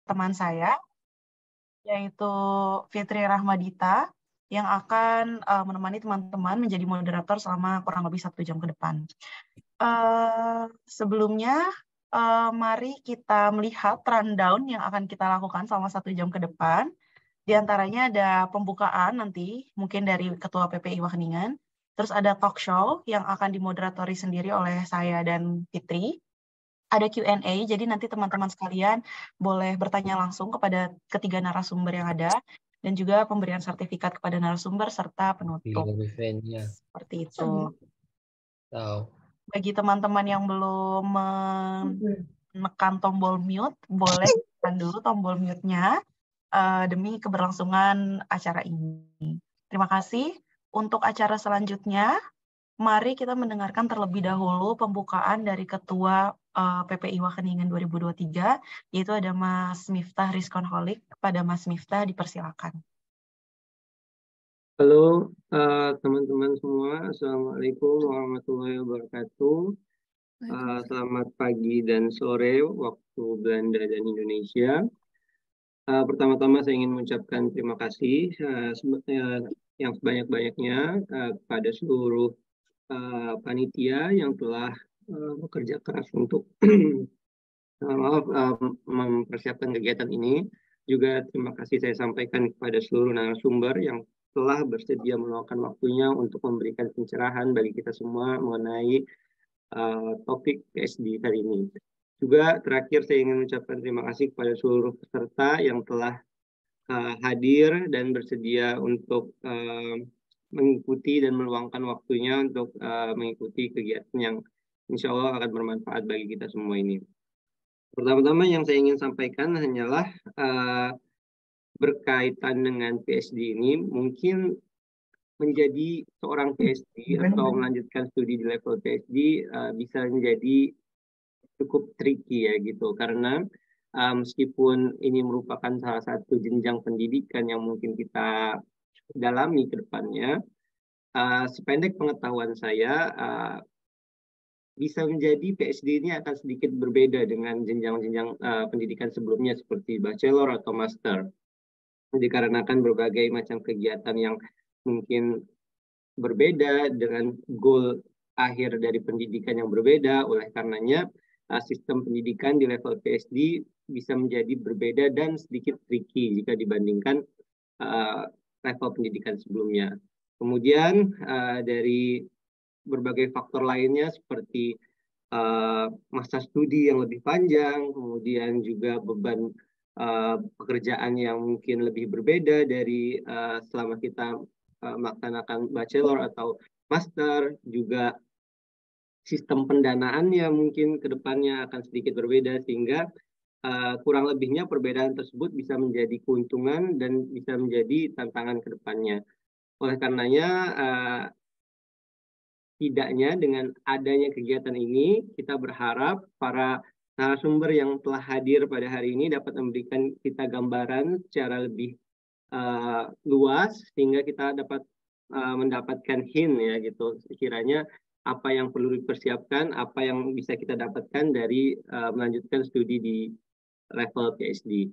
teman saya, yaitu Fitri Rahmadita, yang akan menemani teman-teman menjadi moderator selama kurang lebih 1 jam ke depan. Sebelumnya, mari kita melihat rundown yang akan kita lakukan selama 1 jam ke depan. Di antaranya ada pembukaan nanti, mungkin dari Ketua PPI Wageningen, terus ada talk show yang akan dimoderatori sendiri oleh saya dan Fitri. Ada Q&A, jadi nanti teman-teman sekalian boleh bertanya langsung kepada ketiga narasumber yang ada, dan juga pemberian sertifikat kepada narasumber serta penutup. Seperti itu. Bagi teman-teman yang belum menekan tombol mute, boleh tekan dulu tombol mute-nya demi keberlangsungan acara ini. Terima kasih. Untuk acara selanjutnya, mari kita mendengarkan terlebih dahulu pembukaan dari Ketua PPI Wageningen 2023, yaitu ada Mas Miftah Rizkonholik. Kepada Mas Miftah, dipersilakan. Halo teman-teman semua, Assalamualaikum warahmatullahi wabarakatuh. Selamat pagi dan sore waktu Belanda dan Indonesia. Pertama-tama saya ingin mengucapkan terima kasih yang sebanyak-banyaknya kepada seluruh panitia yang telah bekerja keras untuk mempersiapkan kegiatan ini. Juga terima kasih saya sampaikan kepada seluruh narasumber yang telah bersedia meluangkan waktunya untuk memberikan pencerahan bagi kita semua mengenai topik PSD hari ini. Juga terakhir saya ingin mengucapkan terima kasih kepada seluruh peserta yang telah hadir dan bersedia untuk mengikuti dan meluangkan waktunya untuk mengikuti kegiatan yang insya Allah akan bermanfaat bagi kita semua ini. Pertama-tama yang saya ingin sampaikan hanyalah berkaitan dengan PSD ini, mungkin menjadi seorang PSD atau melanjutkan studi di level PSD bisa menjadi cukup tricky ya gitu, karena meskipun ini merupakan salah satu jenjang pendidikan yang mungkin kita dalami ke depannya, sependek pengetahuan saya bisa menjadi PSD ini akan sedikit berbeda dengan jenjang-jenjang pendidikan sebelumnya seperti bachelor atau master. Dikarenakan berbagai macam kegiatan yang mungkin berbeda dengan goal akhir dari pendidikan yang berbeda, oleh karenanya sistem pendidikan di level PSD bisa menjadi berbeda dan sedikit tricky jika dibandingkan level pendidikan sebelumnya. Kemudian dari berbagai faktor lainnya seperti masa studi yang lebih panjang, kemudian juga beban pekerjaan yang mungkin lebih berbeda dari selama kita melaksanakan bachelor atau master, juga sistem pendanaannya mungkin ke depannya akan sedikit berbeda, sehingga kurang lebihnya perbedaan tersebut bisa menjadi keuntungan dan bisa menjadi tantangan ke depannya. Oleh karenanya, tidaknya dengan adanya kegiatan ini, kita berharap para narasumber yang telah hadir pada hari ini dapat memberikan kita gambaran secara lebih luas, sehingga kita dapat mendapatkan hint ya gitu, sekiranya apa yang perlu dipersiapkan, apa yang bisa kita dapatkan dari melanjutkan studi di level PhD.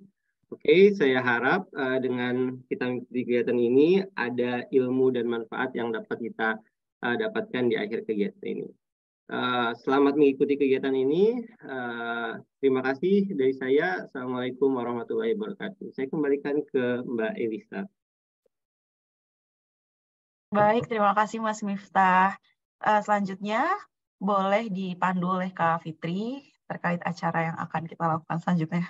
Oke, saya harap dengan kita mengikuti kegiatan ini ada ilmu dan manfaat yang dapat kita dapatkan di akhir kegiatan ini. Selamat mengikuti kegiatan ini. Terima kasih dari saya. Assalamualaikum warahmatullahi wabarakatuh. Saya kembalikan ke Mbak Elisa. Baik, terima kasih Mas Miftah. Selanjutnya boleh dipandu oleh Kak Fitri terkait acara yang akan kita lakukan selanjutnya.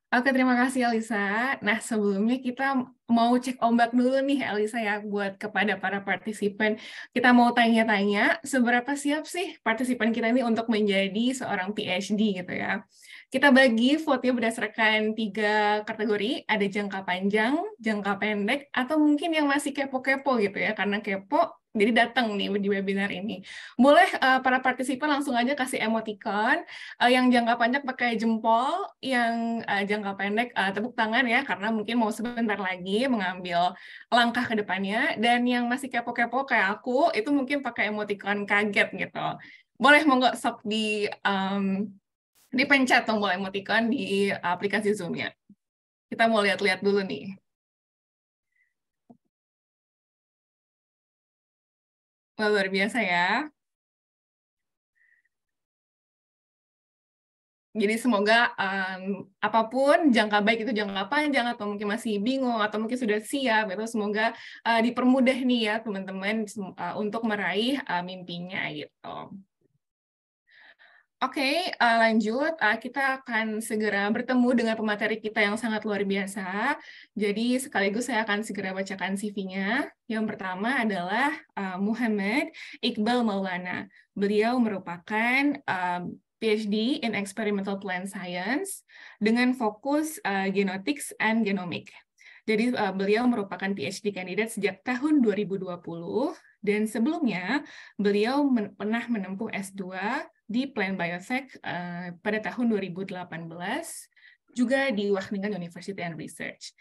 Oke, terima kasih Elisa. Nah, sebelumnya kita mau cek ombak dulu nih Elisa ya, buat kepada para partisipan. Kita mau tanya-tanya, seberapa siap sih partisipan kita ini untuk menjadi seorang PhD gitu ya. Kita bagi vote-nya berdasarkan 3 kategori, ada jangka panjang, jangka pendek, atau mungkin yang masih kepo-kepo gitu ya, karena kepo, jadi datang nih di webinar ini. Boleh para partisipan langsung aja kasih emoticon, yang jangka panjang pakai jempol, yang jangka pendek tepuk tangan ya, karena mungkin mau sebentar lagi mengambil langkah ke depannya, dan yang masih kepo-kepo kayak aku, itu mungkin pakai emoticon kaget gitu. Boleh monggo sok di Dipencet tombol emoticon di aplikasi Zoom-nya. Kita mau lihat-lihat dulu nih. Wah, luar biasa ya. Jadi semoga apapun jangka baik itu jangka panjang atau mungkin masih bingung atau mungkin sudah siap itu semoga dipermudah nih ya teman-teman untuk meraih mimpinya gitu. Oke, lanjut. Kita akan segera bertemu dengan pemateri kita yang sangat luar biasa. Jadi sekaligus saya akan segera bacakan CV-nya. Yang pertama adalah Muhammad Iqbal Maulana. Beliau merupakan PhD in Experimental Plant Science dengan fokus Genotics and Genomic. Jadi beliau merupakan PhD candidate sejak tahun 2020 dan sebelumnya beliau pernah menempuh S2 di Plant Biotech pada tahun 2018, juga di Wageningen University and Research.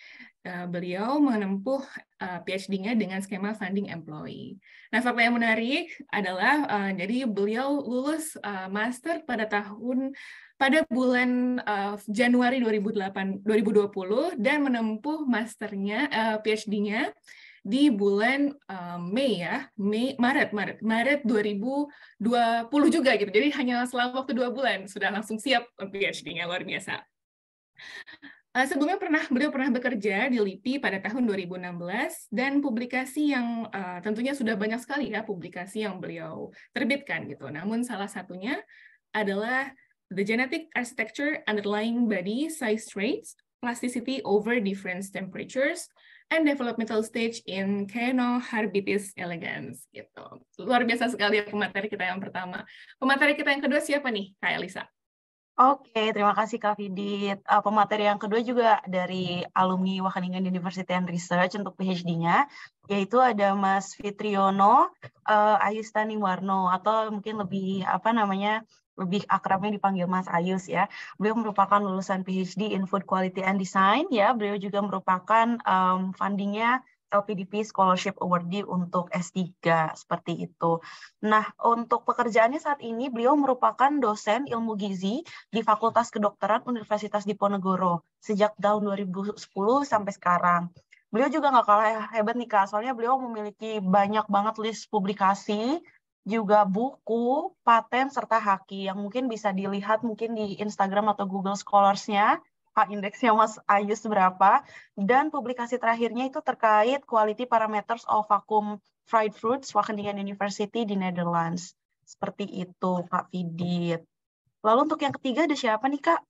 Beliau menempuh PhD-nya dengan skema funding employee. Nah, fakta yang menarik adalah jadi beliau lulus master pada bulan Januari 2020 dan menempuh masternya PhD-nya di bulan Maret 2020 juga gitu. Jadi hanya selama waktu 2 bulan sudah langsung siap PhD-nya, luar biasa. Sebelumnya beliau pernah bekerja di LIPI pada tahun 2016 dan publikasi yang tentunya sudah banyak sekali ya publikasi yang beliau terbitkan gitu. Namun salah satunya adalah The Genetic Architecture Underlying Body Size Traits, Plasticity Over Different Temperatures, and Developmental Stage in Caenoharbitis elegans. Gitu. Luar biasa sekali ya pemateri kita yang pertama. Pemateri kita yang kedua siapa nih, Kak Elisa? Oke, terima kasih Kak Fidit. Pemateri yang kedua juga dari alumni Wageningen University and Research untuk PhD-nya, yaitu ada Mas Fitriono Ayustani Warno, atau mungkin lebih akrabnya dipanggil Mas Ayus ya. Beliau merupakan lulusan PhD in Food Quality and Design ya. Beliau juga merupakan fundingnya LPDP Scholarship Awardee untuk S3, seperti itu. Nah, untuk pekerjaannya saat ini, beliau merupakan dosen ilmu gizi di Fakultas Kedokteran Universitas Diponegoro sejak tahun 2010 sampai sekarang. Beliau juga nggak kalah hebat nih Kak, soalnya beliau memiliki banyak banget list publikasi, juga buku, paten, serta haki yang mungkin bisa dilihat mungkin di Instagram atau Google Scholars-nya, indeksnya Mas Ayus berapa, dan publikasi terakhirnya itu terkait quality parameters of vacuum fried fruits Wageningen University di Netherlands. Seperti itu, Kak Fidit. Lalu untuk yang ketiga ada siapa nih, Kak?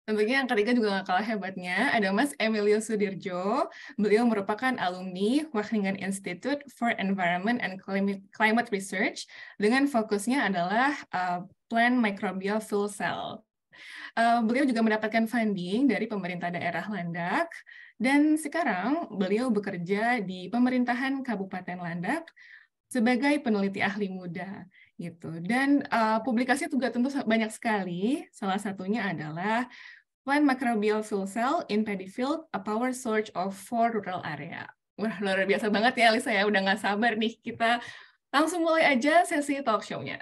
Tentunya yang ketiga juga nggak kalah hebatnya, ada Mas Emilio Sudirjo. Beliau merupakan alumni Wageningen Institute for Environment and Climate Research dengan fokusnya adalah Plant Microbial Fuel Cell. Beliau juga mendapatkan funding dari pemerintah daerah Landak, dan sekarang beliau bekerja di pemerintahan Kabupaten Landak sebagai peneliti ahli muda gitu. Dan publikasi juga tentu banyak sekali. Salah satunya adalah Plant Microbial Fuel Cell in Paddy Field, a Power Source of 4 Rural Area. Wah, luar biasa banget ya, Alisa ya. Udah nggak sabar nih. Kita langsung mulai aja sesi talk show-nya.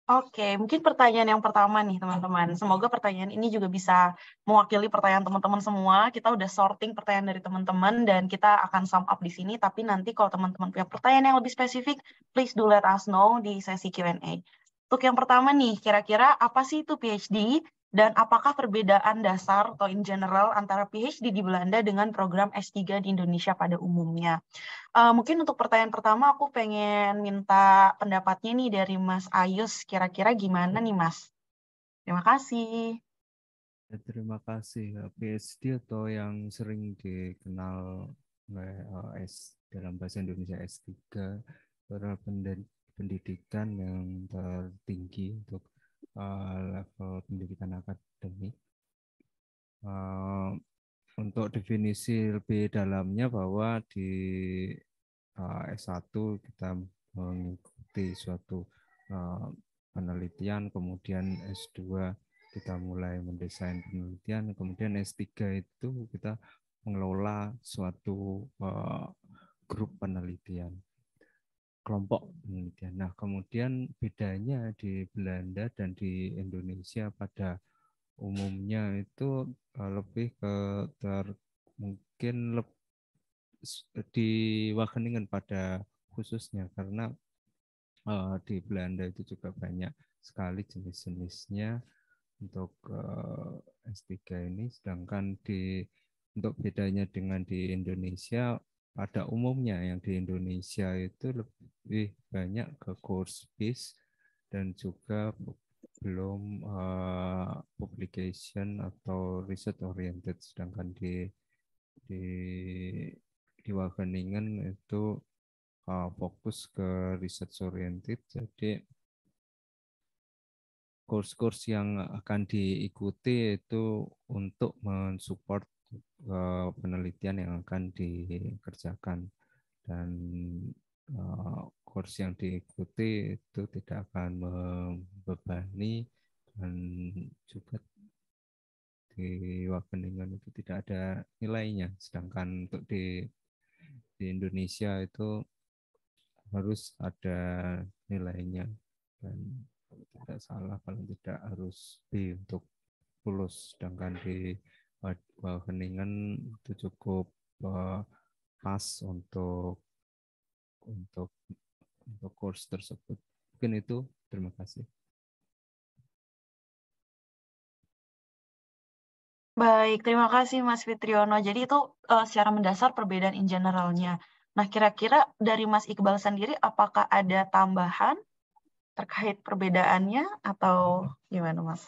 Oke, mungkin pertanyaan yang pertama nih teman-teman. Semoga pertanyaan ini juga bisa mewakili pertanyaan teman-teman semua. Kita udah sorting pertanyaan dari teman-teman dan kita akan sum up di sini. Tapi nanti kalau teman-teman punya pertanyaan yang lebih spesifik, please do let us know di sesi Q&A. Untuk yang pertama nih, kira-kira apa sih itu PhD? Dan apakah perbedaan dasar atau in general antara PhD di Belanda dengan program S3 di Indonesia pada umumnya? Mungkin untuk pertanyaan pertama aku pengen minta pendapatnya nih dari Mas Ayus, kira-kira gimana nih Mas? Terima kasih. Ya, terima kasih. PhD atau yang sering dikenal dalam bahasa Indonesia S3 adalah pendidikan yang tertinggi untuk level pendidikan akademik. Untuk definisi lebih dalamnya bahwa di S1 kita mengikuti suatu penelitian, kemudian S2 kita mulai mendesain penelitian, kemudian S3 itu kita mengelola suatu grup penelitian. kelompok penelitian. Nah, kemudian bedanya di Belanda dan di Indonesia pada umumnya itu lebih ke mungkin di Wageningen pada khususnya, karena di Belanda itu juga banyak sekali jenis-jenisnya untuk S3 ini, sedangkan untuk bedanya dengan di Indonesia, pada umumnya yang di Indonesia itu lebih banyak ke course based dan juga belum publication atau research oriented, sedangkan di Wageningen itu fokus ke research oriented. Jadi course-course yang akan diikuti itu untuk mensupport penelitian yang akan dikerjakan, dan course yang diikuti itu tidak akan membebani, dan juga di Wageningen itu tidak ada nilainya, sedangkan untuk di Indonesia itu harus ada nilainya, dan kalau tidak salah paling tidak harus B untuk lulus, sedangkan di Wageningen itu cukup pas untuk course tersebut. Mungkin itu, terima kasih. Baik, terima kasih Mas Fitriono. Jadi itu secara mendasar perbedaan in generalnya. Nah, kira-kira dari Mas Iqbal sendiri, apakah ada tambahan terkait perbedaannya atau gimana, Mas?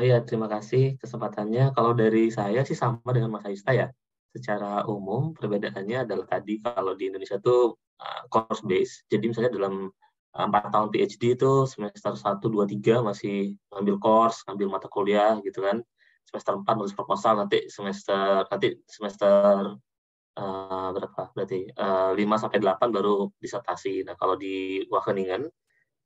Ya, terima kasih kesempatannya. Kalau dari saya sih sama dengan Mas Aista ya. Secara umum perbedaannya adalah tadi kalau di Indonesia tuh course based. Jadi misalnya dalam 4 tahun PhD itu semester 1, 2, 3 masih ngambil course, ngambil mata kuliah gitu kan. Semester 4 nulis proposal, nanti semester berapa berarti 5 sampai 8 baru disertasi. Nah, kalau di Wageningen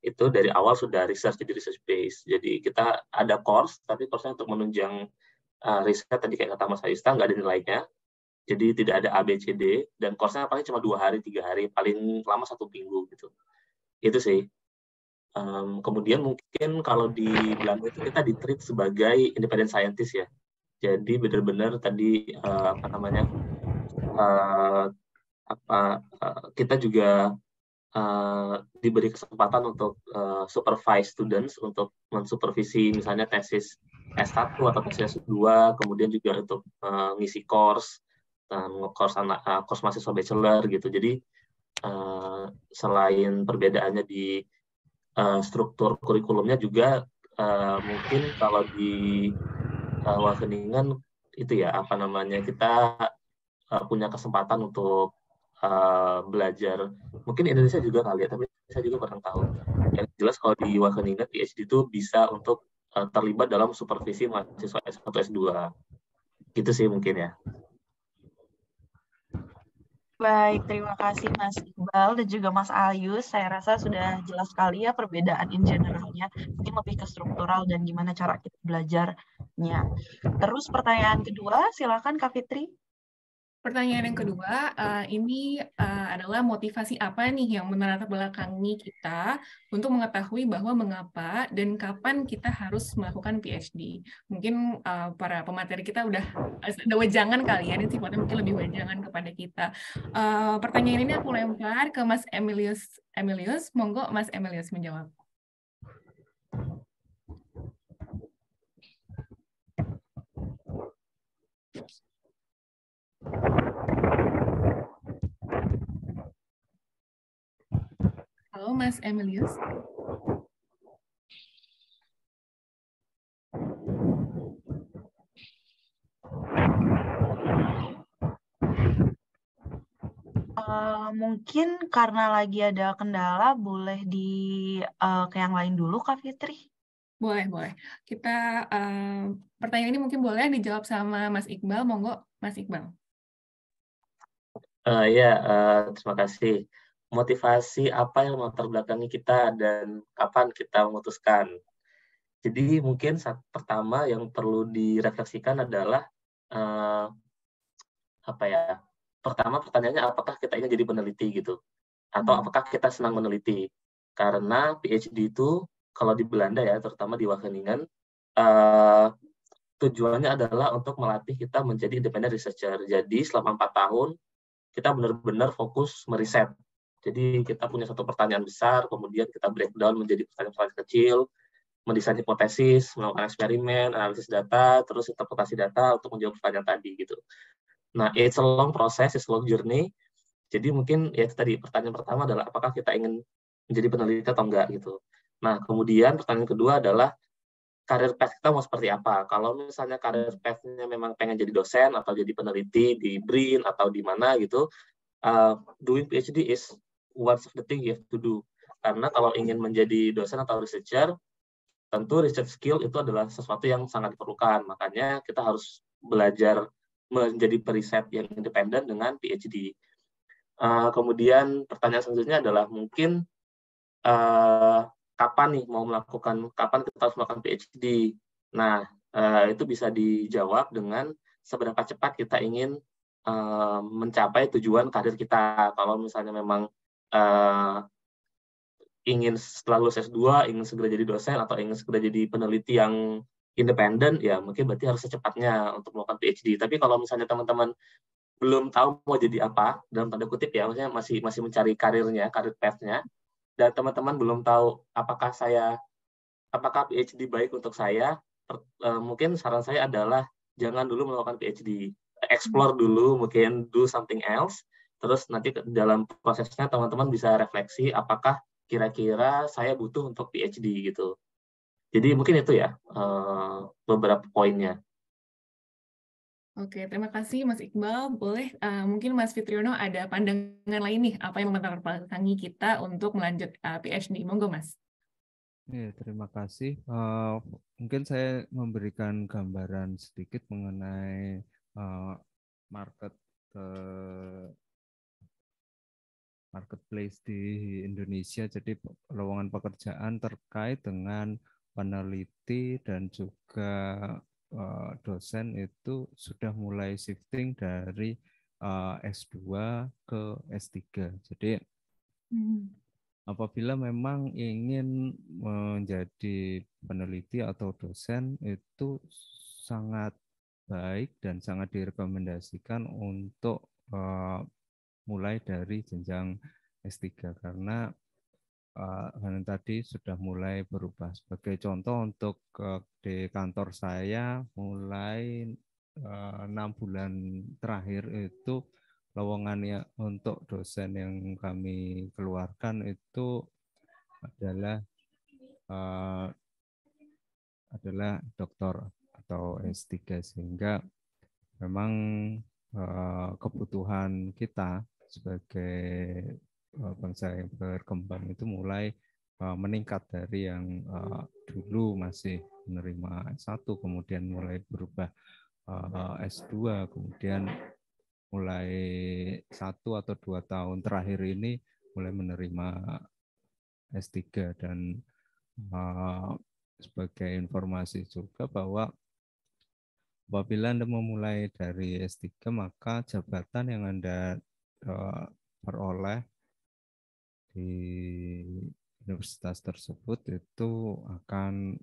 itu dari awal sudah research, jadi research based. Jadi kita ada course, tapi course-nya untuk menunjang riset tadi kayak kata Mas Aista nggak ada nilainya. Jadi tidak ada A, B, C, D, dan course-nya paling cuma 2 hari, 3 hari, paling lama 1 minggu gitu. Itu sih. Kemudian mungkin kalau di Belanda itu kita di-treat sebagai independent scientist ya. Jadi benar-benar tadi kita juga diberi kesempatan untuk supervise students untuk mensupervisi misalnya tesis S1 atau tesis S2, kemudian juga untuk ngisi course dan course mahasiswa bachelor gitu. Jadi selain perbedaannya di struktur kurikulumnya juga mungkin kalau di Wageningen itu ya kita punya kesempatan untuk belajar. Mungkin Indonesia juga kali ya, tapi saya juga kurang tahu. Yang jelas kalau di Wageningen PhD itu bisa untuk terlibat dalam supervisi mahasiswa S1 S2. Gitu sih mungkin ya. Baik, terima kasih Mas Iqbal dan juga Mas Ayus. Saya rasa sudah jelas sekali ya perbedaan in generalnya. Mungkin lebih ke struktural dan gimana cara kita belajarnya. Terus pertanyaan kedua, silakan Kak Fitri. Pertanyaan yang kedua, ini adalah motivasi apa nih yang menatar belakangi kita untuk mengetahui bahwa mengapa dan kapan kita harus melakukan PhD. Mungkin para pemateri kita udah wejangan kali ya, ini sifatnya mungkin lebih wejangan kepada kita. Pertanyaan ini aku lempar ke Mas Emilius. Monggo Mas Emilius menjawab. Halo Mas Emilius. Mungkin karena lagi ada kendala, boleh ke yang lain dulu Kak Fitri? Boleh. Kita pertanyaan ini mungkin boleh dijawab sama Mas Iqbal. Monggo Mas Iqbal. Terima kasih. Motivasi apa yang melatar belakangi kita dan kapan kita memutuskan? Jadi mungkin pertama yang perlu direfleksikan adalah pertama pertanyaannya apakah kita ingin jadi peneliti gitu. atau apakah kita senang meneliti. Karena PhD itu kalau di Belanda ya, terutama di Wageningen, tujuannya adalah untuk melatih kita menjadi independent researcher. Jadi selama 4 tahun kita benar-benar fokus meriset. Jadi kita punya satu pertanyaan besar, kemudian kita breakdown menjadi pertanyaan-pertanyaan kecil, mendesain hipotesis, melakukan eksperimen, analisis data, terus interpretasi data untuk menjawab pertanyaan tadi gitu. Nah, it's a long process, it's a long journey. Jadi mungkin ya itu tadi pertanyaan pertama adalah apakah kita ingin menjadi peneliti atau enggak gitu. Nah, kemudian pertanyaan kedua adalah karir path kita mau seperti apa. Kalau misalnya karir path-nya memang pengen jadi dosen atau jadi peneliti di BRIN atau di mana gitu, doing PhD is one of the thing you have to do. Karena kalau ingin menjadi dosen atau researcher, tentu research skill itu adalah sesuatu yang sangat diperlukan. Makanya kita harus belajar menjadi periset yang independen dengan PhD. Kemudian pertanyaan selanjutnya adalah mungkin kapan kita harus melakukan PhD. Nah, itu bisa dijawab dengan seberapa cepat kita ingin mencapai tujuan karir kita. Kalau misalnya memang ingin setelah lulus S2, ingin segera jadi dosen, atau ingin segera jadi peneliti yang independen, ya mungkin berarti harus secepatnya untuk melakukan PhD. Tapi kalau misalnya teman-teman belum tahu mau jadi apa, dalam tanda kutip ya, maksudnya masih mencari karirnya, karir path-nya, dan teman-teman belum tahu apakah PhD baik untuk saya, mungkin saran saya adalah jangan dulu melakukan PhD. Explore dulu, mungkin do something else, terus nanti dalam prosesnya teman-teman bisa refleksi apakah kira-kira saya butuh untuk PhD gitu. Jadi mungkin itu ya beberapa poinnya. Oke, terima kasih Mas Iqbal. Boleh mungkin Mas Fitriono ada pandangan lain nih, apa yang melatar belakangi kita untuk melanjut PhD. Monggo Mas. Ya, terima kasih. Mungkin saya memberikan gambaran sedikit mengenai marketplace di Indonesia. Jadi lowongan pekerjaan terkait dengan peneliti dan juga dosen itu sudah mulai shifting dari S2 ke S3. Jadi apabila memang ingin menjadi peneliti atau dosen itu sangat baik dan sangat direkomendasikan untuk mulai dari jenjang S3 karena tadi sudah mulai berubah. Sebagai contoh untuk di kantor saya mulai 6 bulan terakhir itu lowongannya untuk dosen yang kami keluarkan itu adalah doktor atau S3 sehingga memang kebutuhan kita sebagai bangsa yang berkembang itu mulai meningkat dari yang dulu masih menerima S1 kemudian mulai berubah S2 kemudian mulai 1 atau 2 tahun terakhir ini mulai menerima S3 dan sebagai informasi juga bahwa apabila Anda memulai dari S3 maka jabatan yang Anda peroleh di universitas tersebut itu akan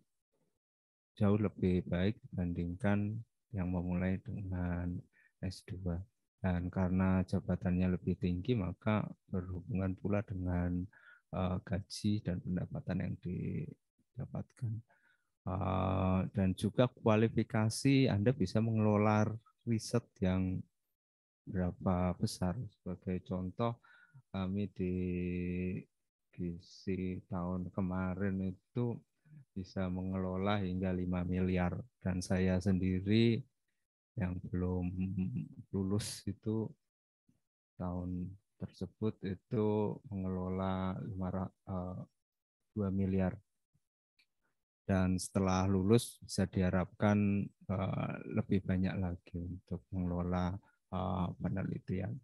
jauh lebih baik dibandingkan yang memulai dengan S2. Dan karena jabatannya lebih tinggi, maka berhubungan pula dengan gaji dan pendapatan yang didapatkan. Dan juga kualifikasi Anda bisa mengelola riset yang berapa besar. Sebagai contoh, kami di tahun kemarin itu bisa mengelola hingga 5 miliar dan saya sendiri yang belum lulus itu tahun tersebut itu mengelola 2 miliar dan setelah lulus bisa diharapkan lebih banyak lagi untuk mengelola penelitian.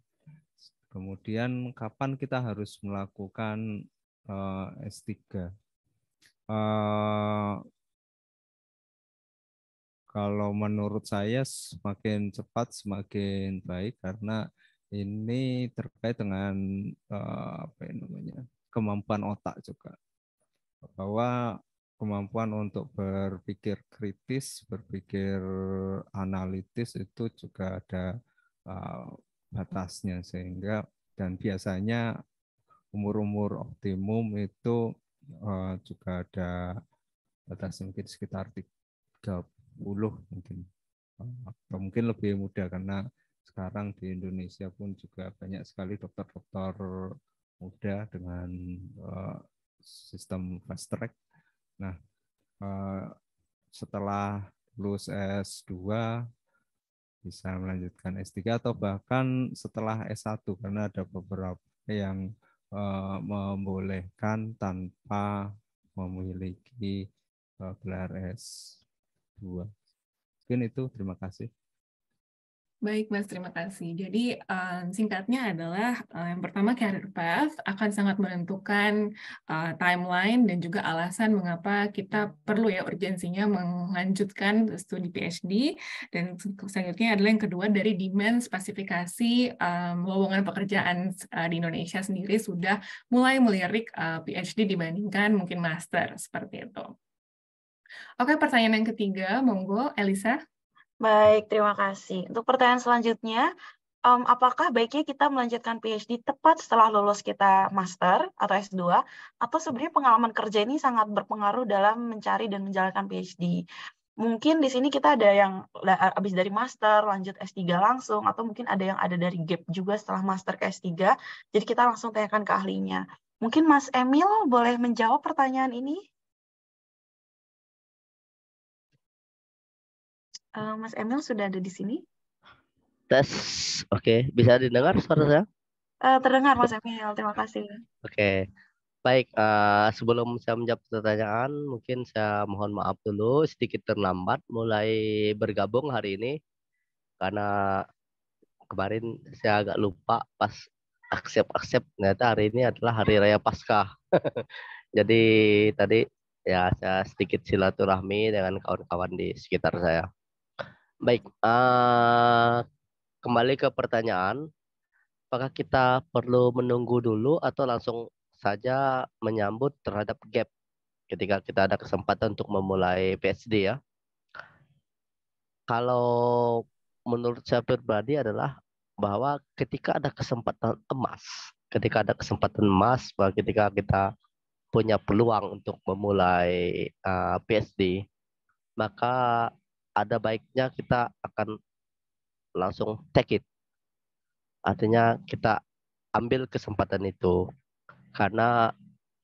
Kemudian kapan kita harus melakukan S3? Kalau menurut saya semakin cepat semakin baik karena ini terkait dengan kemampuan otak juga, bahwa kemampuan untuk berpikir kritis, berpikir analitis itu juga ada batasnya, sehingga dan biasanya umur-umur optimum itu juga ada batas mungkin sekitar 30 mungkin, atau mungkin lebih muda, karena sekarang di Indonesia pun juga banyak sekali dokter-dokter muda dengan sistem fast track. Nah, setelah lulus S2 bisa melanjutkan S3 atau bahkan setelah S1, karena ada beberapa yang membolehkan tanpa memiliki gelar S2. Mungkin itu, terima kasih. Baik, Mas, terima kasih. Jadi, singkatnya adalah yang pertama, career path akan sangat menentukan timeline dan juga alasan mengapa kita perlu ya urgensinya melanjutkan studi PhD. Dan selanjutnya adalah yang kedua, dari demand spesifikasi lowongan pekerjaan di Indonesia sendiri sudah mulai melirik PhD dibandingkan mungkin master, seperti itu. Oke, pertanyaan yang ketiga, monggo, Elisa. Baik, terima kasih. Untuk pertanyaan selanjutnya, apakah baiknya kita melanjutkan PhD tepat setelah lulus kita master atau S2, atau sebenarnya pengalaman kerja ini sangat berpengaruh dalam mencari dan menjalankan PhD? Mungkin di sini kita ada yang habis dari master, lanjut S3 langsung, atau mungkin ada yang ada dari gap juga setelah master ke S3, jadi kita langsung tanyakan ke ahlinya. Mungkin Mas Emil boleh menjawab pertanyaan ini? Mas Emil sudah ada di sini? Tes, oke. Bisa didengar suara saya? Terdengar Mas Emil, terima kasih. Oke, baik. Sebelum saya menjawab pertanyaan, mungkin saya mohon maaf dulu sedikit terlambat mulai bergabung hari ini karena kemarin saya agak lupa pas accept ternyata hari ini adalah hari raya Paskah. Jadi tadi ya saya sedikit silaturahmi dengan kawan-kawan di sekitar saya. Baik, kembali ke pertanyaan. Apakah kita perlu menunggu dulu atau langsung saja menyambut terhadap gap ketika kita ada kesempatan untuk memulai PhD ya? Kalau menurut saya pribadi adalah bahwa ketika ada kesempatan emas, bahwa ketika kita punya peluang untuk memulai PhD, maka ada baiknya kita akan langsung take it. Artinya kita ambil kesempatan itu. Karena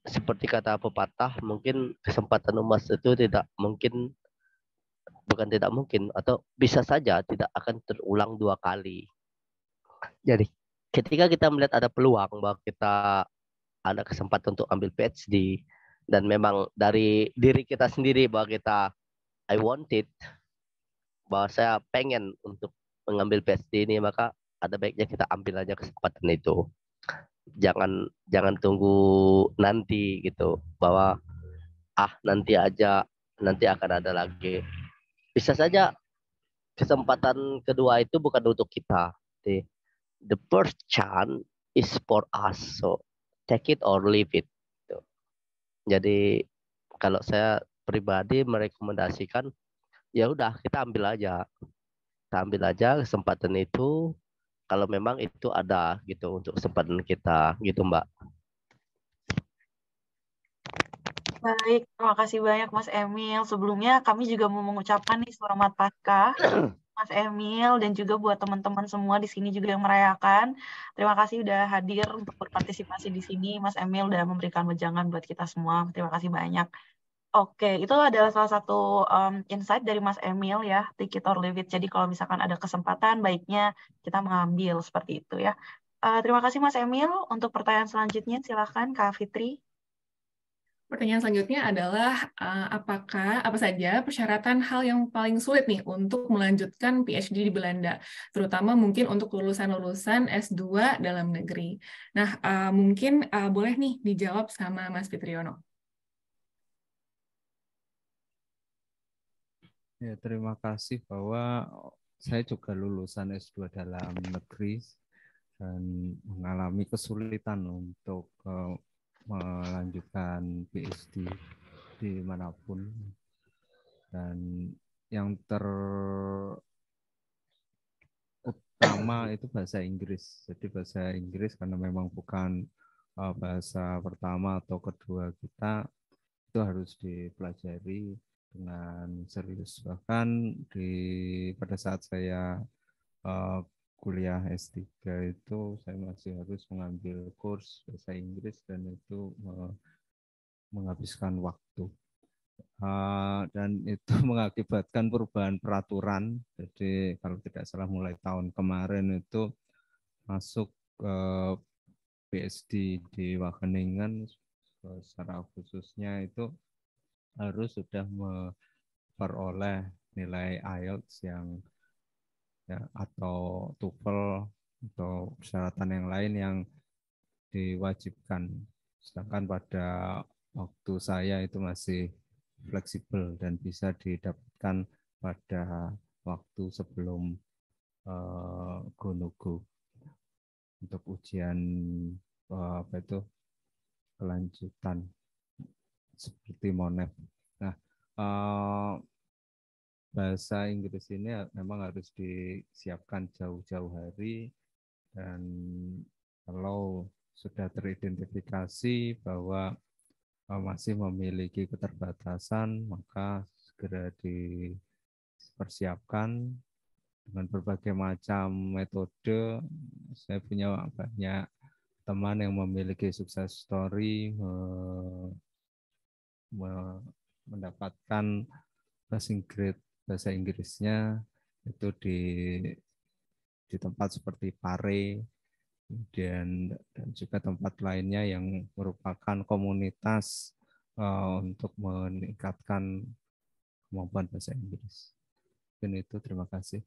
seperti kata pepatah, mungkin kesempatan emas itu bukan tidak mungkin, atau bisa saja tidak akan terulang 2 kali. Jadi, ketika kita melihat ada peluang bahwa kita ada kesempatan untuk ambil PhD, dan memang dari diri kita sendiri bahwa I want it, bahwa saya pengen untuk mengambil PhD ini, maka ada baiknya kita ambil aja kesempatan itu. Jangan tunggu nanti gitu, bahwa nanti aja, nanti akan ada lagi. Bisa saja kesempatan kedua itu bukan untuk kita. The first chance is for us, so take it or leave it. Jadi kalau saya pribadi merekomendasikan, ya udah kita ambil aja kesempatan itu, kalau memang itu ada gitu untuk kesempatan kita gitu, Mbak. Baik, terima kasih banyak Mas Emil. Sebelumnya kami juga mau mengucapkan nih selamat Paskah Mas Emil, dan juga buat teman-teman semua di sini juga yang merayakan. Terima kasih udah hadir untuk berpartisipasi di sini. Mas Emil udah memberikan wejangan buat kita semua. Terima kasih banyak. Oke, itu adalah salah satu insight dari Mas Emil ya, take it or leave it. Jadi kalau misalkan ada kesempatan, baiknya kita mengambil seperti itu ya. Terima kasih Mas Emil. Untuk pertanyaan selanjutnya, silakan Kak Fitri. Pertanyaan selanjutnya adalah apa saja persyaratan hal yang paling sulit nih untuk melanjutkan PhD di Belanda, terutama mungkin untuk lulusan-lulusan S2 dalam negeri. Nah, mungkin boleh nih dijawab sama Mas Fitriono. Ya, terima kasih, bahwa saya juga lulusan S2 dalam negeri, dan mengalami kesulitan untuk melanjutkan PhD dimanapun. Dan yang terutama itu bahasa Inggris. Jadi bahasa Inggris karena memang bukan bahasa pertama atau kedua kita, itu harus dipelajari dengan serius. Bahkan pada saat saya kuliah S3 itu saya masih harus mengambil kurs bahasa Inggris dan itu menghabiskan waktu. Dan itu mengakibatkan perubahan peraturan. Jadi kalau tidak salah mulai tahun kemarin itu masuk ke PhD di Wageningen secara khususnya itu harus sudah memperoleh nilai IELTS yang atau TOEFL atau persyaratan yang lain yang diwajibkan. Sedangkan pada waktu saya itu masih fleksibel dan bisa didapatkan pada waktu sebelum go no go untuk ujian kelanjutan seperti MONEP. Nah, bahasa Inggris ini memang harus disiapkan jauh-jauh hari, dan kalau sudah teridentifikasi bahwa masih memiliki keterbatasan, maka segera dipersiapkan dengan berbagai macam metode. Saya punya banyak teman yang memiliki sukses story, mendapatkan passing grade bahasa Inggrisnya itu di tempat seperti PARE, dan juga tempat lainnya yang merupakan komunitas untuk meningkatkan kemampuan bahasa Inggris. Dan itu, terima kasih.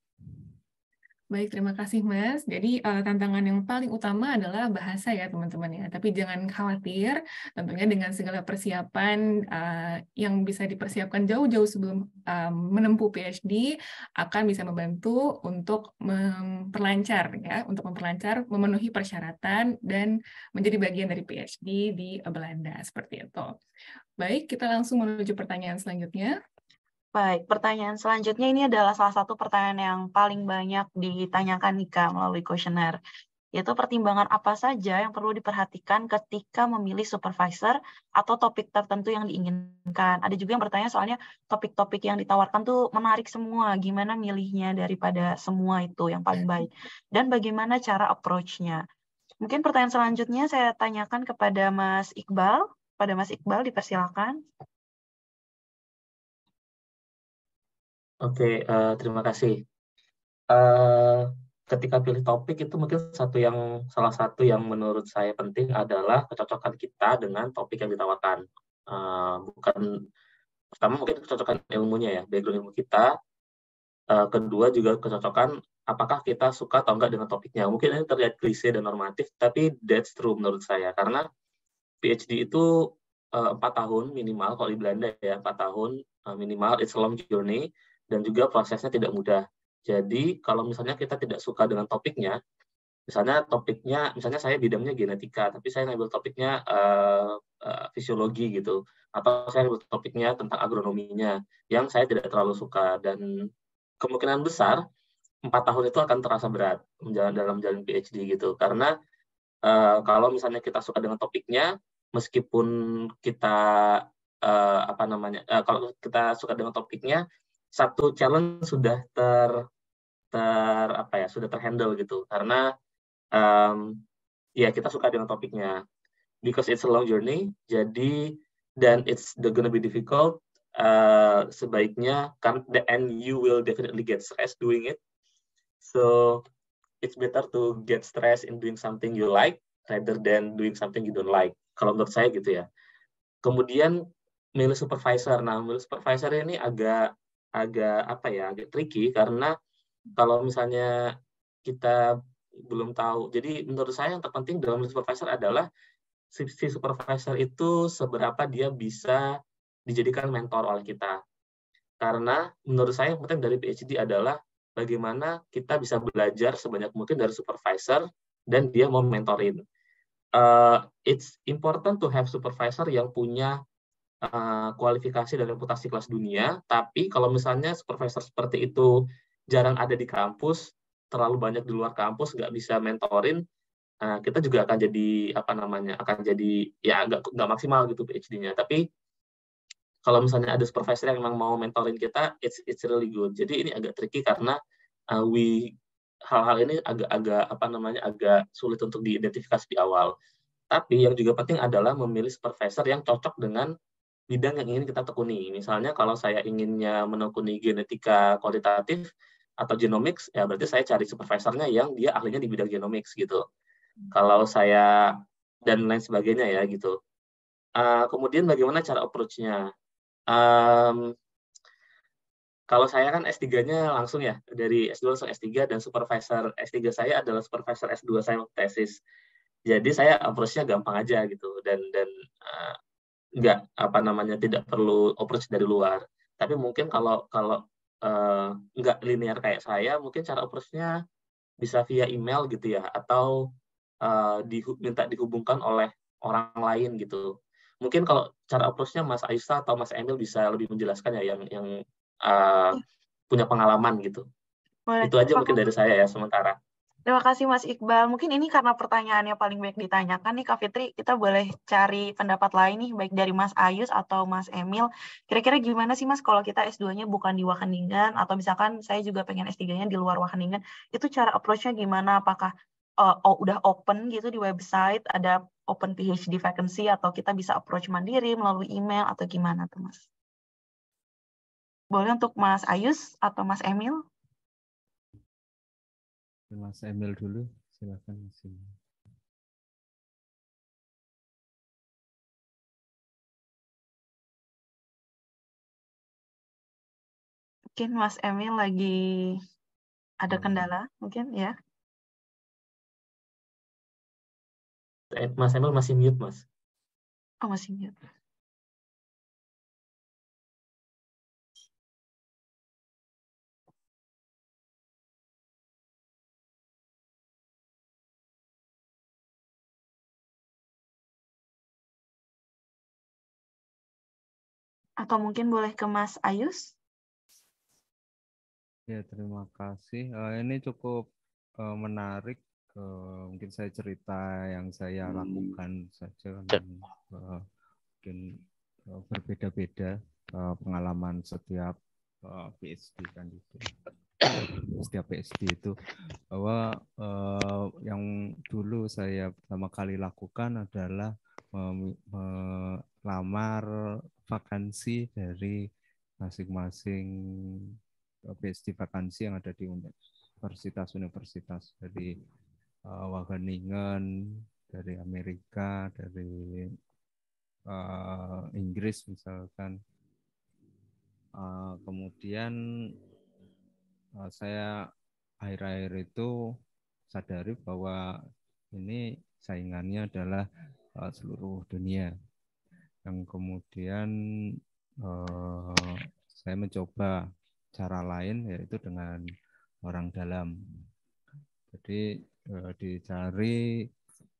Baik, terima kasih Mas. Jadi tantangan yang paling utama adalah bahasa ya teman-teman ya. Tapi jangan khawatir, tentunya dengan segala persiapan yang bisa dipersiapkan jauh-jauh sebelum menempuh PhD akan bisa membantu untuk memperlancar ya, memenuhi persyaratan dan menjadi bagian dari PhD di Belanda seperti itu. Baik, kita langsung menuju pertanyaan selanjutnya. Baik, pertanyaan selanjutnya ini adalah salah satu pertanyaan yang paling banyak ditanyakan Nika melalui kuesioner, yaitu pertimbangan apa saja yang perlu diperhatikan ketika memilih supervisor atau topik tertentu yang diinginkan. Ada juga yang bertanya soalnya topik-topik yang ditawarkan tuh menarik semua, gimana milihnya daripada semua itu yang paling baik, dan bagaimana cara approach-nya. Mungkin pertanyaan selanjutnya saya tanyakan kepada Mas Iqbal. Pada Mas Iqbal, dipersilakan. Oke, terima kasih. Ketika pilih topik itu mungkin salah satu yang menurut saya penting adalah kecocokan kita dengan topik yang ditawarkan. Pertama mungkin kecocokan ilmunya ya, background ilmu kita. Kedua juga kecocokan apakah kita suka atau enggak dengan topiknya. Mungkin ini terlihat klise dan normatif, tapi that's true menurut saya. Karena PhD itu 4 tahun minimal, kalau di Belanda ya 4 tahun minimal, it's a long journey, dan juga prosesnya tidak mudah. Jadi kalau misalnya kita tidak suka dengan topiknya, misalnya saya bidangnya genetika, tapi saya ngambil topiknya fisiologi gitu, atau saya ngambil topiknya tentang agronominya, yang saya tidak terlalu suka, dan kemungkinan besar 4 tahun itu akan terasa berat dalam jalan PhD gitu, karena kalau misalnya kita suka dengan topiknya, meskipun kita kalau kita suka dengan topiknya, satu challenge sudah terhandle gitu, karena ya kita suka dengan topiknya, because it's a long journey, jadi dan it's gonna be difficult, sebaiknya and you will definitely get stressed doing it, so it's better to get stressed in doing something you like rather than doing something you don't like. Kalau menurut saya gitu ya. Kemudian milih supervisor. Nah, milih supervisor ini agak tricky, karena kalau misalnya kita belum tahu. Jadi menurut saya yang terpenting dalam milih supervisor adalah si supervisor itu seberapa dia bisa dijadikan mentor oleh kita. Karena menurut saya yang penting dari PhD adalah bagaimana kita bisa belajar sebanyak mungkin dari supervisor dan dia mau mentorin. It's important to have supervisor yang punya kualifikasi dan reputasi kelas dunia, tapi kalau misalnya supervisor seperti itu jarang ada di kampus, terlalu banyak di luar kampus, nggak bisa mentorin, kita juga akan jadi akan jadi ya nggak maksimal gitu PhD-nya. Tapi kalau misalnya ada supervisor yang memang mau mentorin kita, it's really good. Jadi ini agak tricky karena hal-hal ini agak sulit untuk diidentifikasi di awal. Tapi yang juga penting adalah memilih supervisor yang cocok dengan bidang yang ingin kita tekuni. Misalnya kalau saya inginnya menekuni genetika kualitatif atau genomics, ya berarti saya cari supervisornya yang dia ahlinya di bidang genomics gitu. Kalau saya dan lain sebagainya ya gitu. Kemudian bagaimana cara approach-nya? Kalau saya kan S3-nya langsung ya, dari S2 langsung S3, dan supervisor S3 saya adalah supervisor S2 saya tesis. Jadi saya approach-nya gampang aja gitu, dan nggak tidak perlu approach dari luar. Tapi mungkin kalau nggak linear kayak saya, mungkin cara approach-nya bisa via email gitu ya, atau minta dihubungkan oleh orang lain gitu. Mungkin kalau cara approach-nya Mas Aisa atau Mas Emil bisa lebih menjelaskan ya, yang punya pengalaman gitu. Boleh. Itu aja mungkin dari saya ya sementara. Terima kasih Mas Iqbal. Mungkin ini karena pertanyaannya paling banyak ditanyakan nih Kak Fitri, kita boleh cari pendapat lain nih, baik dari Mas Ayus atau Mas Emil. Kira-kira gimana sih Mas kalau kita S2-nya bukan di Wageningen, atau misalkan saya juga pengen S3-nya di luar Wageningen, itu cara approach-nya gimana? Apakah udah open gitu di website, ada open PhD vacancy, atau kita bisa approach mandiri melalui email, atau gimana tuh Mas? Boleh untuk Mas Ayus atau Mas Emil? Mas Emil dulu, silakan Mas Emil. Mungkin Mas Emil lagi ada kendala, mungkin ya. Mas Emil masih mute, Mas. Oh, masih mute. Atau mungkin boleh ke Mas Ayus? Ya, terima kasih. Ini cukup menarik. Mungkin saya cerita yang saya lakukan saja. Mungkin berbeda-beda pengalaman setiap PhD kan itu. Setiap PhD itu bahwa yang dulu saya pertama kali lakukan adalah melamar vakansi dari masing-masing PhD vakansi yang ada di universitas-universitas dari Wageningen, dari Amerika, dari Inggris misalkan. Kemudian saya akhir-akhir itu sadari bahwa ini saingannya adalah seluruh dunia. Yang kemudian saya mencoba cara lain, yaitu dengan orang dalam. Jadi dicari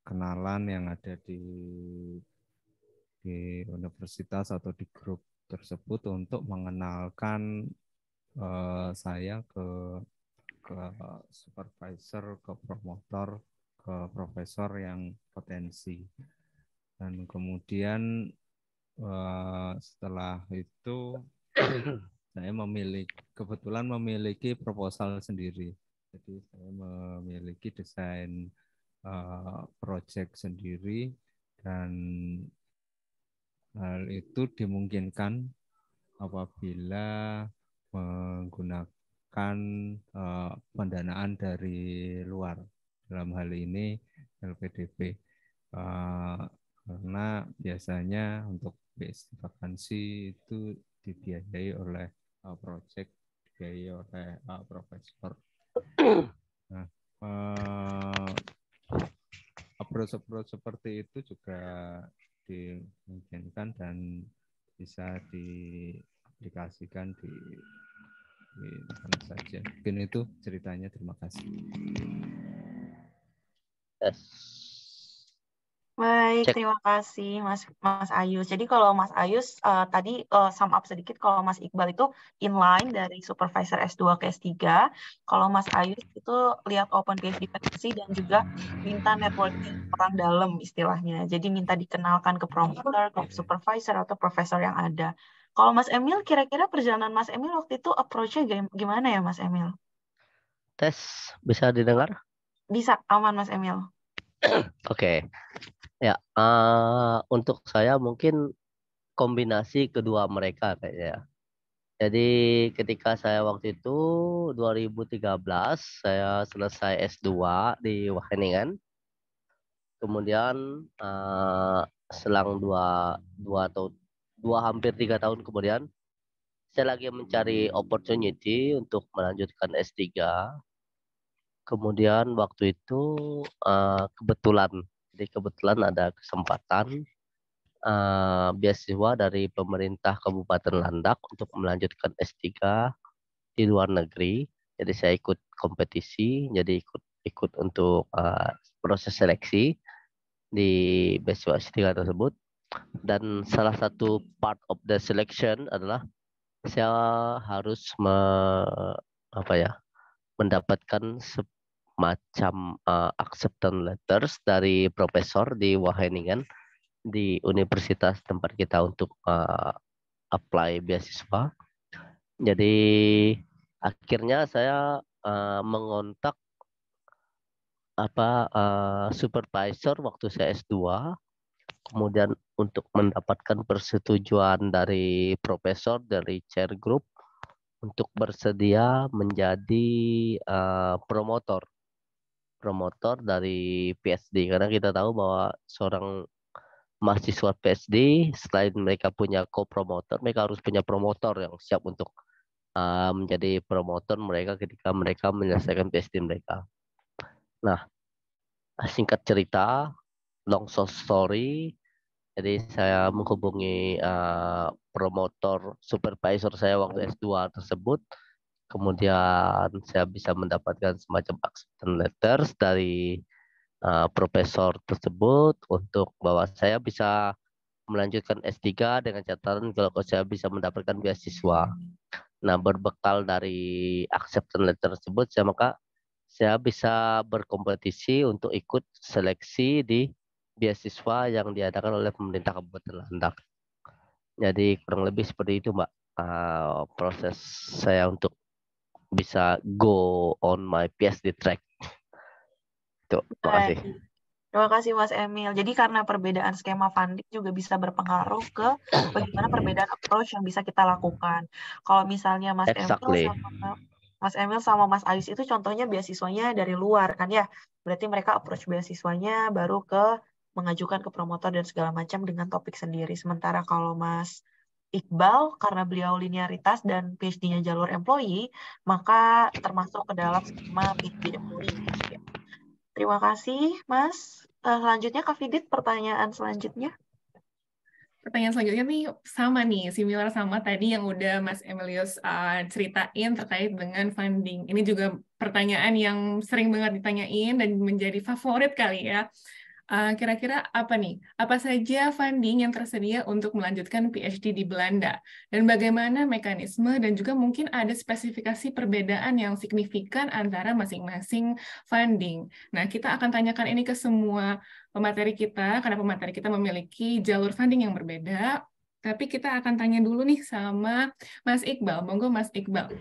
kenalan yang ada di universitas atau di grup tersebut untuk mengenalkan saya ke supervisor, ke promotor, ke profesor yang potensi. Dan kemudian setelah itu saya kebetulan memiliki proposal sendiri. Jadi saya memiliki desain project sendiri, dan hal itu dimungkinkan apabila menggunakan pendanaan dari luar, dalam hal ini LPDP, karena biasanya untuk PhD vakansi itu dibiayai oleh project, dibiayai oleh profesor. Nah, approach seperti itu juga dimungkinkan dan bisa diaplikasikan di mana saja. Mungkin itu ceritanya. Terima kasih. Yes. Baik, Cek. terima kasih Mas Ayus. Jadi kalau Mas Ayus tadi sum up sedikit, kalau Mas Iqbal itu inline dari supervisor S2 ke S3. Kalau Mas Ayus itu lihat open PhD vacancy dan juga minta networking orang dalam istilahnya. Jadi minta dikenalkan ke promoter, ke supervisor atau profesor yang ada. Kalau Mas Emil, kira-kira perjalanan Mas Emil waktu itu approach-nya gimana ya Mas Emil? Tes, bisa didengar? Bisa, aman Mas Emil. Oke. Ya, untuk saya mungkin kombinasi kedua mereka kayaknya. Jadi ketika saya waktu itu 2013 saya selesai S2 di Wageningen. Kemudian selang dua hampir 3 tahun kemudian saya lagi mencari opportunity untuk melanjutkan S3. Kemudian waktu itu kebetulan ada kesempatan beasiswa dari pemerintah Kabupaten Landak untuk melanjutkan S3 di luar negeri. Jadi saya ikut kompetisi, jadi ikut untuk proses seleksi di beasiswa S3 tersebut. Dan salah satu part of the selection adalah saya harus mendapatkan semacam acceptance letters dari profesor di Wageningen di universitas tempat kita untuk apply beasiswa. Jadi akhirnya saya mengontak supervisor waktu saya S2, kemudian untuk mendapatkan persetujuan dari profesor dari chair group untuk bersedia menjadi promotor dari PhD, karena kita tahu bahwa seorang mahasiswa PhD selain mereka punya co-promotor, mereka harus punya promotor yang siap untuk menjadi promotor mereka ketika mereka menyelesaikan PhD mereka. Nah, singkat cerita, long story, jadi saya menghubungi promotor supervisor saya waktu S2 tersebut. Kemudian saya bisa mendapatkan semacam acceptance letters dari profesor tersebut untuk bahwa saya bisa melanjutkan S3 dengan catatan kalau saya bisa mendapatkan beasiswa. Nah, berbekal dari acceptance letter tersebut, saya bisa berkompetisi untuk ikut seleksi di beasiswa yang diadakan oleh pemerintah Kabupaten Landak. Jadi kurang lebih seperti itu, Mbak, proses saya untuk bisa go on my PhD track. Tuh, terima kasih. Terima kasih Mas Emil. Jadi karena perbedaan skema funding juga bisa berpengaruh ke bagaimana perbedaan approach yang bisa kita lakukan. Kalau misalnya Mas Emil sama Mas Ayus itu contohnya beasiswanya dari luar kan ya. Berarti mereka approach beasiswanya baru ke mengajukan ke promotor dan segala macam dengan topik sendiri. Sementara kalau Mas Iqbal, karena beliau linearitas dan PhD-nya jalur employee, maka termasuk ke dalam skema PhD employee. Terima kasih, Mas. Selanjutnya, Kak Fidit, pertanyaan selanjutnya. Pertanyaan selanjutnya nih sama nih, similar sama tadi yang udah Mas Emilius ceritain terkait dengan funding. Ini juga pertanyaan yang sering banget ditanyain dan menjadi favorit kali ya. Kira-kira apa nih? Apa saja funding yang tersedia untuk melanjutkan PhD di Belanda? Dan bagaimana mekanisme dan juga mungkin ada spesifikasi perbedaan yang signifikan antara masing-masing funding. Nah, kita akan tanyakan ini ke semua pemateri kita, karena pemateri kita memiliki jalur funding yang berbeda. Tapi kita akan tanya dulu nih sama Mas Iqbal. Monggo Mas Iqbal.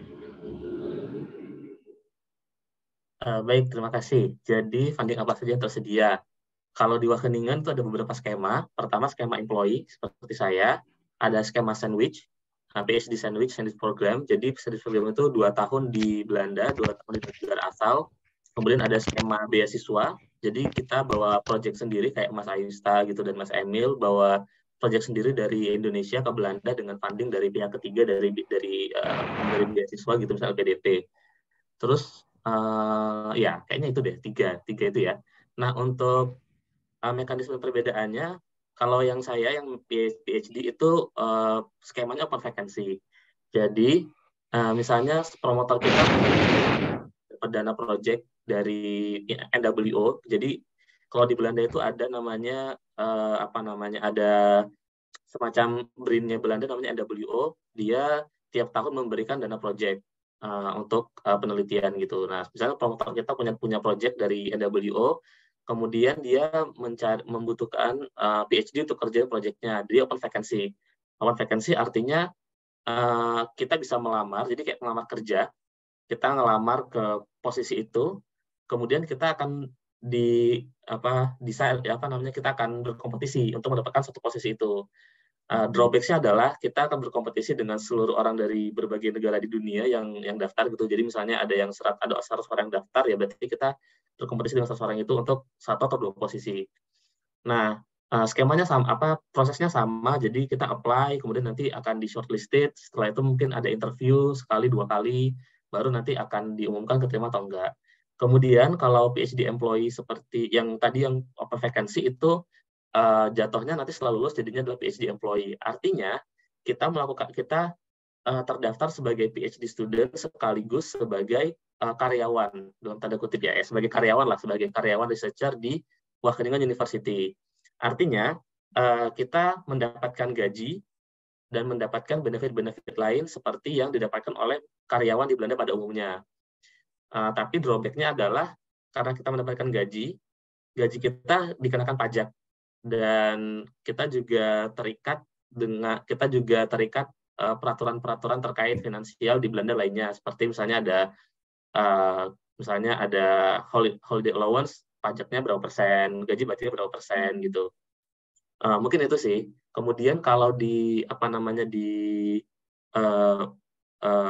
Baik, terima kasih. Jadi funding apa saja yang tersedia? Kalau di Wageningen itu ada beberapa skema. Pertama, skema employee, seperti saya. Ada skema sandwich, PhD sandwich program. Jadi sandwich program itu 2 tahun di Belanda, 2 tahun di negara asal. Kemudian ada skema beasiswa. Jadi kita bawa project sendiri kayak Mas Ayusta gitu dan Mas Emil bawa project sendiri dari Indonesia ke Belanda dengan funding dari pihak ketiga dari beasiswa gitu, misalnya LPDP. Terus ya kayaknya itu deh tiga itu ya. Nah, untuk mekanisme perbedaannya, kalau yang saya yang PhD itu skemanya open vacancy. Jadi misalnya promotor kita dapat dana project dari NWO, jadi Kalau di Belanda itu ada namanya ada semacam BRIN-nya Belanda namanya NWO. Dia tiap tahun memberikan dana proyek untuk penelitian gitu. Nah, misalnya promotor kita punya proyek dari NWO, kemudian dia membutuhkan PhD untuk kerja proyeknya. Dia open vacancy. Open vacancy artinya kita bisa melamar, jadi kayak melamar kerja. Kita ngelamar ke posisi itu, kemudian kita akan kita akan berkompetisi untuk mendapatkan satu posisi itu. Drawback-nya adalah kita akan berkompetisi dengan seluruh orang dari berbagai negara di dunia yang daftar gitu. Jadi misalnya ada 100 orang yang daftar, ya berarti kita berkompetisi dengan 100 orang itu untuk 1 atau 2 posisi. Nah, skemanya prosesnya sama. Jadi kita apply, kemudian nanti akan di shortlisted. Setelah itu mungkin ada interview sekali 2 kali, baru nanti akan diumumkan keterima atau enggak. Kemudian kalau PhD employee seperti yang tadi yang open vacancy itu jatuhnya nanti setelah lulus jadinya adalah PhD employee. Artinya kita terdaftar sebagai PhD student sekaligus sebagai karyawan dalam tanda kutip ya, sebagai karyawan researcher di Wageningen University. Artinya kita mendapatkan gaji dan mendapatkan benefit-benefit lain seperti yang didapatkan oleh karyawan di Belanda pada umumnya. Tapi drawback-nya adalah karena kita mendapatkan gaji kita dikenakan pajak, dan kita juga terikat peraturan-peraturan terkait finansial di Belanda lainnya, seperti misalnya ada holiday allowance, pajaknya berapa persen, gaji batinnya berapa persen gitu. Mungkin itu sih. Kemudian kalau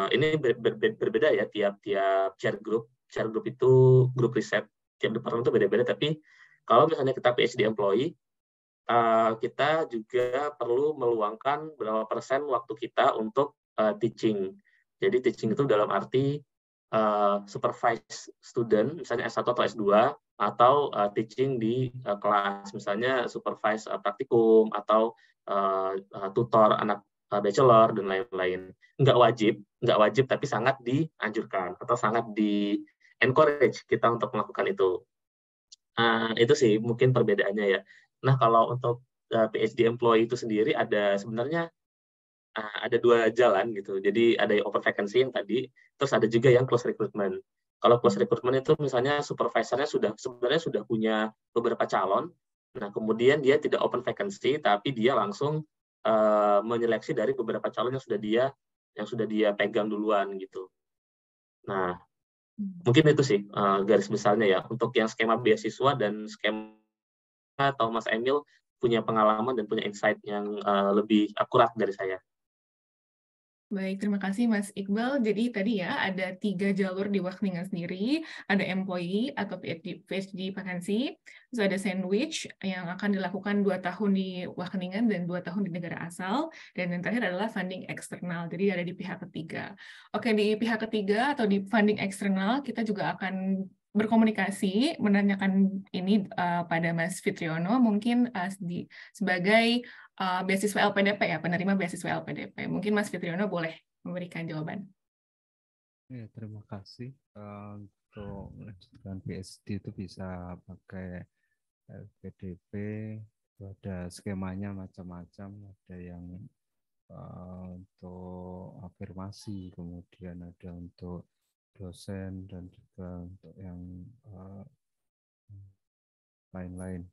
ini berbeda ya tiap chair group itu grup riset, tiap departemen itu beda-beda. Tapi kalau misalnya kita PhD employee, kita juga perlu meluangkan berapa persen waktu kita untuk teaching. Jadi teaching itu dalam arti supervise student, misalnya S1 atau S2, atau teaching di kelas, misalnya supervise praktikum atau tutor anak bachelor dan lain-lain. Nggak wajib, tapi sangat dianjurkan atau sangat di-encourage kita untuk melakukan itu. Itu sih mungkin perbedaannya ya. Nah, kalau untuk PhD employee itu sendiri sebenarnya ada 2 jalan gitu. Jadi ada yang open vacancy yang tadi, terus ada juga yang close recruitment. Kalau close recruitment itu misalnya supervisornya sebenarnya sudah punya beberapa calon. Nah, kemudian dia tidak open vacancy, tapi dia langsung menyeleksi dari beberapa calon yang sudah dia pegang duluan gitu. Nah, mungkin itu sih garis besarnya ya. Untuk yang skema beasiswa dan skema, atau Mas Emil punya pengalaman dan punya insight yang lebih akurat dari saya. Baik, terima kasih Mas Iqbal. Jadi tadi ya ada 3 jalur di Wageningen sendiri, ada employee atau PhD vacancy, terus ada sandwich yang akan dilakukan 2 tahun di Wageningen dan 2 tahun di negara asal, dan yang terakhir adalah funding eksternal, jadi ada di pihak ketiga. Oke, di pihak ketiga atau di funding eksternal kita juga akan berkomunikasi, menanyakan ini pada Mas Fitriono, mungkin sebagai beasiswa LPDP ya, penerima beasiswa LPDP. Mungkin Mas Fitriono boleh memberikan jawaban. Ya, terima kasih. Untuk melanjutkan PhD itu bisa pakai LPDP, ada skemanya macam-macam, ada yang untuk afirmasi, kemudian ada untuk dosen, dan juga untuk yang lain-lain.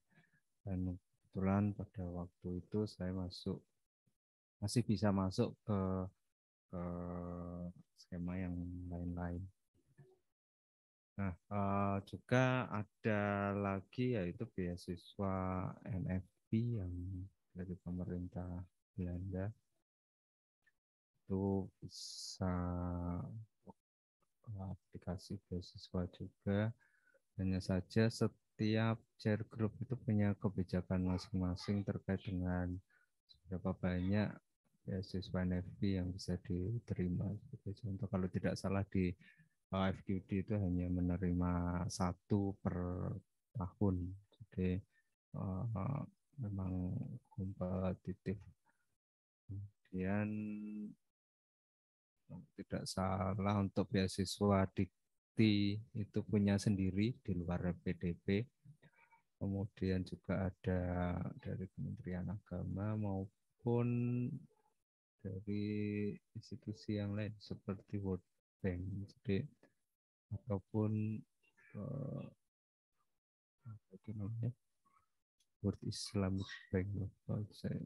Dan kebetulan pada waktu itu saya masih bisa masuk ke skema yang lain-lain. Nah, juga ada lagi yaitu beasiswa NFP yang dari pemerintah Belanda. Itu bisa aplikasi beasiswa juga. Hanya saja setiap chair group itu punya kebijakan masing-masing terkait dengan seberapa banyak beasiswa NFP yang bisa diterima. Contoh kalau tidak salah di FQD itu hanya menerima 1 per tahun. Jadi memang kompetitif. Kemudian tidak salah untuk beasiswa Dikti itu punya sendiri di luar PDP. kemudian juga ada dari Kementerian Agama maupun dari institusi yang lain seperti World Bank, jadi ataupun apa itu namanya, World Islamic Bank, saya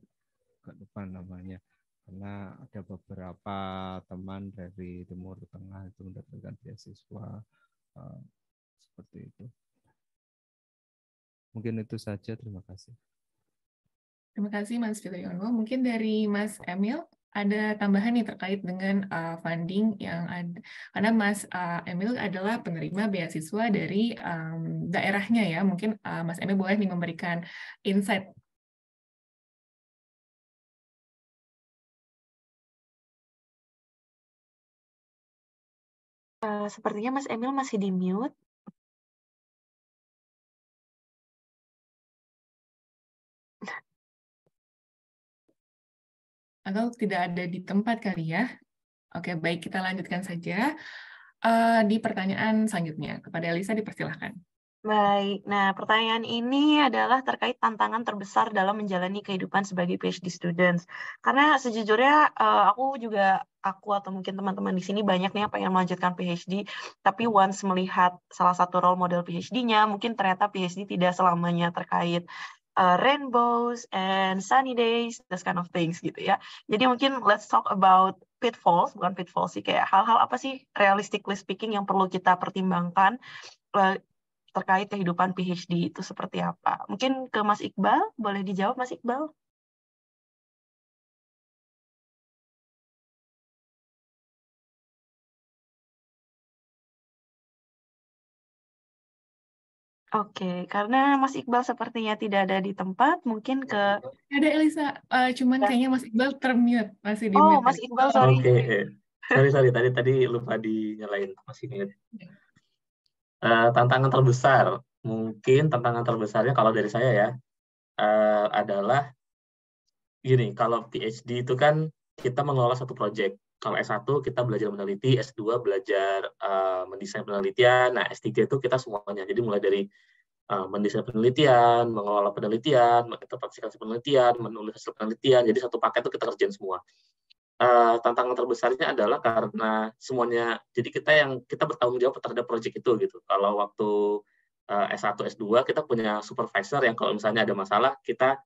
nggak lupa namanya, karena ada beberapa teman dari Timur Tengah itu mendapatkan beasiswa seperti itu. Mungkin itu saja, terima kasih. Terima kasih Mas Fitriono. Mungkin dari Mas Emil ada tambahan nih terkait dengan funding yang ada, karena Mas Emil adalah penerima beasiswa dari daerahnya ya. Mungkin Mas Emil boleh nih memberikan insight. Sepertinya Mas Emil masih di mute. Atau tidak ada di tempat kali ya. Oke, baik, kita lanjutkan saja di pertanyaan selanjutnya. Kepada Elisa dipersilahkan. Baik, nah pertanyaan ini adalah terkait tantangan terbesar dalam menjalani kehidupan sebagai PhD students. Karena sejujurnya aku atau mungkin teman-teman di sini banyak nih yang pengen melanjutkan PhD, tapi once melihat salah satu role model PhD-nya, mungkin ternyata PhD tidak selamanya terkait rainbows and sunny days, those kind of things gitu ya. Jadi mungkin let's talk about pitfalls, bukan pitfalls sih, kayak hal-hal apa sih realistically speaking yang perlu kita pertimbangkan terkait kehidupan PhD itu seperti apa. Mungkin ke Mas Iqbal, boleh dijawab Mas Iqbal? Oke, karena Mas Iqbal sepertinya tidak ada di tempat, mungkin ke... Ada Elisa, cuman kayaknya Mas Iqbal termute, masih di Oh, mute. Mas Iqbal, sorry. Oke, sorry, tadi lupa dinyalain, masih ingat. Tantangan terbesar, mungkin tantangan terbesarnya kalau dari saya ya, adalah gini, kalau PhD itu kan kita mengelola satu proyek. Kalau S1 kita belajar meneliti, S2 belajar mendesain penelitian, nah S3 itu kita semuanya. Jadi mulai dari mendesain penelitian, mengelola penelitian, menginterpretasi penelitian, menulis hasil penelitian, jadi satu paket itu kita kerjain semua. Tantangan terbesarnya adalah karena semuanya, jadi kita bertanggung jawab terhadap proyek itu gitu. Kalau waktu S1, S2 kita punya supervisor yang kalau misalnya ada masalah kita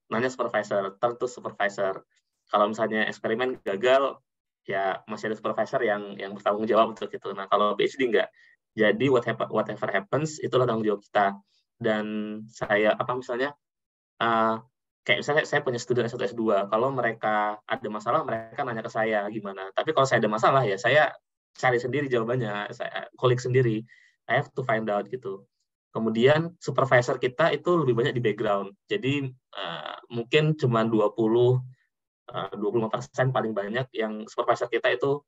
nanya supervisor, tentu supervisor. Kalau misalnya eksperimen gagal, ya masih ada supervisor yang bertanggung jawab untuk itu. Nah, kalau PhD enggak. Jadi whatever happens, itulah tanggung jawab kita. Dan saya, kayak misalnya saya punya student S1, S2, kalau mereka ada masalah, mereka nanya ke saya gimana. Tapi kalau saya ada masalah, ya saya cari sendiri jawabannya, saya kulik sendiri. I have to find out gitu. Kemudian supervisor kita itu lebih banyak di background. Jadi mungkin cuma 25% paling banyak yang supervisor kita itu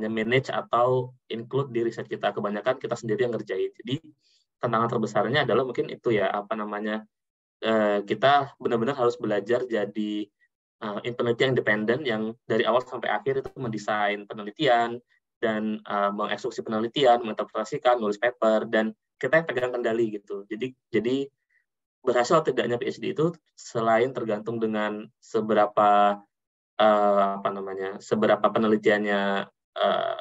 manage atau include di riset kita. Kebanyakan kita sendiri yang ngerjain. Jadi tantangan terbesarnya adalah mungkin itu ya, kita benar-benar harus belajar jadi peneliti yang independen yang dari awal sampai akhir itu mendesain penelitian dan mengeksekusi penelitian, menginterpretasikan, nulis paper, dan kita yang pegang kendali gitu. Jadi berhasil atau tidaknya PhD itu selain tergantung dengan seberapa seberapa penelitiannya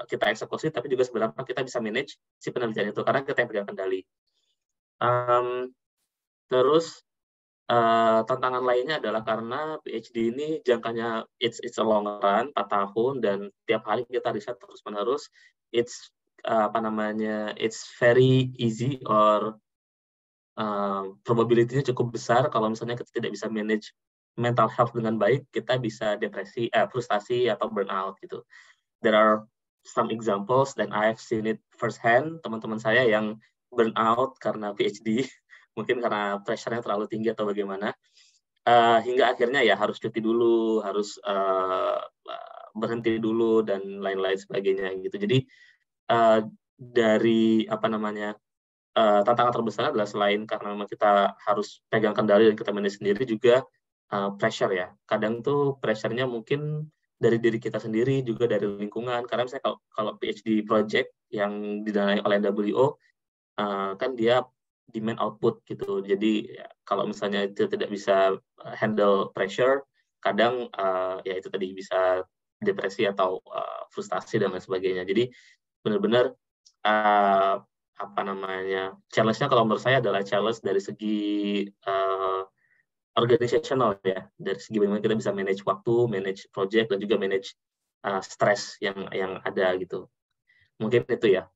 kita eksekusi, tapi juga seberapa kita bisa manage si penelitian itu karena kita yang pegang kendali. Terus tantangan lainnya adalah karena PhD ini jangkanya it's a long run, 4 tahun, dan tiap hari kita riset terus-menerus. It's very easy or probability-nya cukup besar kalau misalnya kita tidak bisa manage mental health dengan baik, kita bisa depresi, frustasi atau burnout gitu. There are some examples dan I've seen it firsthand, teman-teman saya yang burnout karena PhD, mungkin karena pressure-nya terlalu tinggi atau bagaimana, hingga akhirnya ya harus cuti dulu, harus berhenti dulu dan lain-lain sebagainya gitu. Jadi dari tantangan terbesar adalah selain karena memang kita harus pegang kendali dan kita manage sendiri, juga pressure ya. Kadang tuh pressure-nya mungkin dari diri kita sendiri, juga dari lingkungan. Karena misalnya kalau PhD project yang didanai oleh NWO, kan dia demand output gitu. Jadi ya, kalau misalnya itu tidak bisa handle pressure, kadang ya itu tadi bisa depresi atau frustasi dan lain sebagainya. Jadi benar-benar apa namanya, challenge-nya kalau menurut saya adalah challenge dari segi organizational ya, dari segi bagaimana kita bisa manage waktu, manage project, dan juga manage stres yang ada gitu. Mungkin itu ya.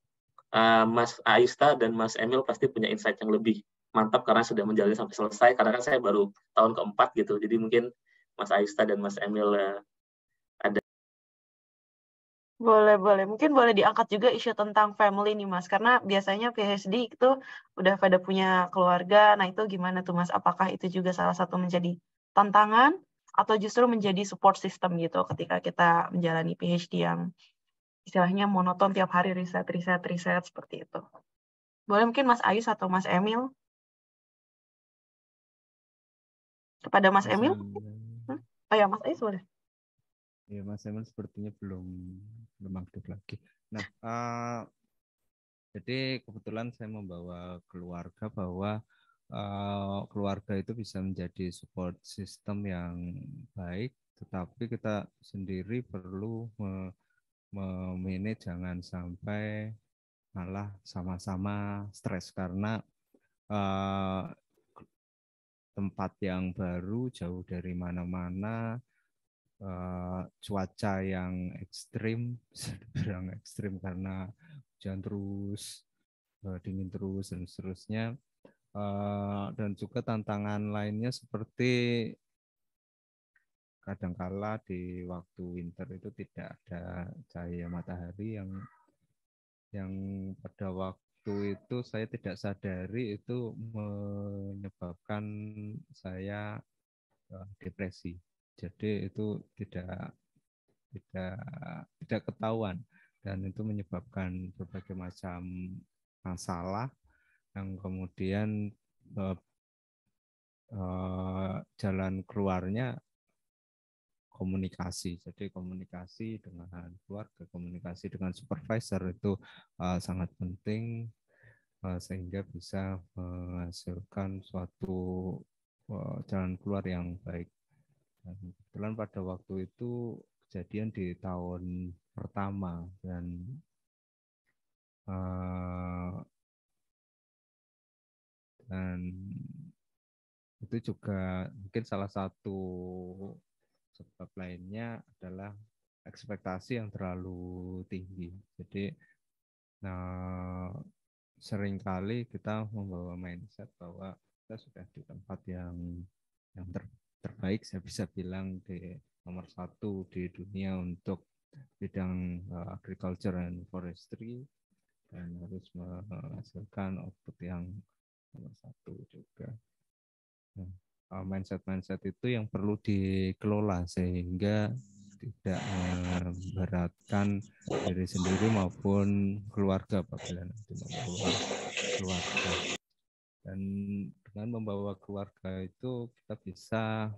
Mas Aista dan Mas Emil pasti punya insight yang lebih mantap karena sudah menjalani sampai selesai, karena kan saya baru tahun keempat gitu. Jadi mungkin Mas Aista dan Mas Emil ada. Boleh. Mungkin boleh diangkat juga isu tentang family nih, Mas. Karena biasanya PhD itu udah pada punya keluarga. Nah, itu gimana tuh, Mas? Apakah itu juga salah satu menjadi tantangan atau justru menjadi support system gitu ketika kita menjalani PhD yang istilahnya monoton tiap hari riset seperti itu. Boleh mungkin Mas Ayus atau Mas Emil? Kepada Mas Emil? Oh ya, Mas Ayus boleh. Ya, Mas Emil sepertinya belum aktif lagi. Nah, jadi kebetulan saya membawa keluarga bahwa keluarga itu bisa menjadi support system yang baik, tetapi kita sendiri perlu memanage jangan sampai malah sama-sama stres karena tempat yang baru, jauh dari mana-mana, cuaca yang ekstrim, bisa dibilang ekstrim karena hujan terus, dingin terus, dan seterusnya. Dan juga tantangan lainnya seperti kadangkala di waktu winter itu tidak ada cahaya matahari yang pada waktu itu saya tidak sadari itu menyebabkan saya depresi. Jadi itu tidak ketahuan dan itu menyebabkan berbagai macam masalah yang kemudian jalan keluarnya komunikasi. Jadi komunikasi dengan keluarga, komunikasi dengan supervisor itu sangat penting sehingga bisa menghasilkan suatu jalan keluar yang baik. Dan kebetulan pada waktu itu kejadian di tahun pertama dan itu juga mungkin salah satu sebab lainnya adalah ekspektasi yang terlalu tinggi. Jadi seringkali kita membawa mindset bahwa kita sudah di tempat yang terbaik, saya bisa bilang di nomor 1 di dunia untuk bidang agriculture and forestry, dan harus menghasilkan output yang nomor 1 juga. Mindset itu yang perlu dikelola sehingga tidak memberatkan diri sendiri maupun keluarga apabila nanti membawa keluarga. Dan dengan membawa keluarga itu kita bisa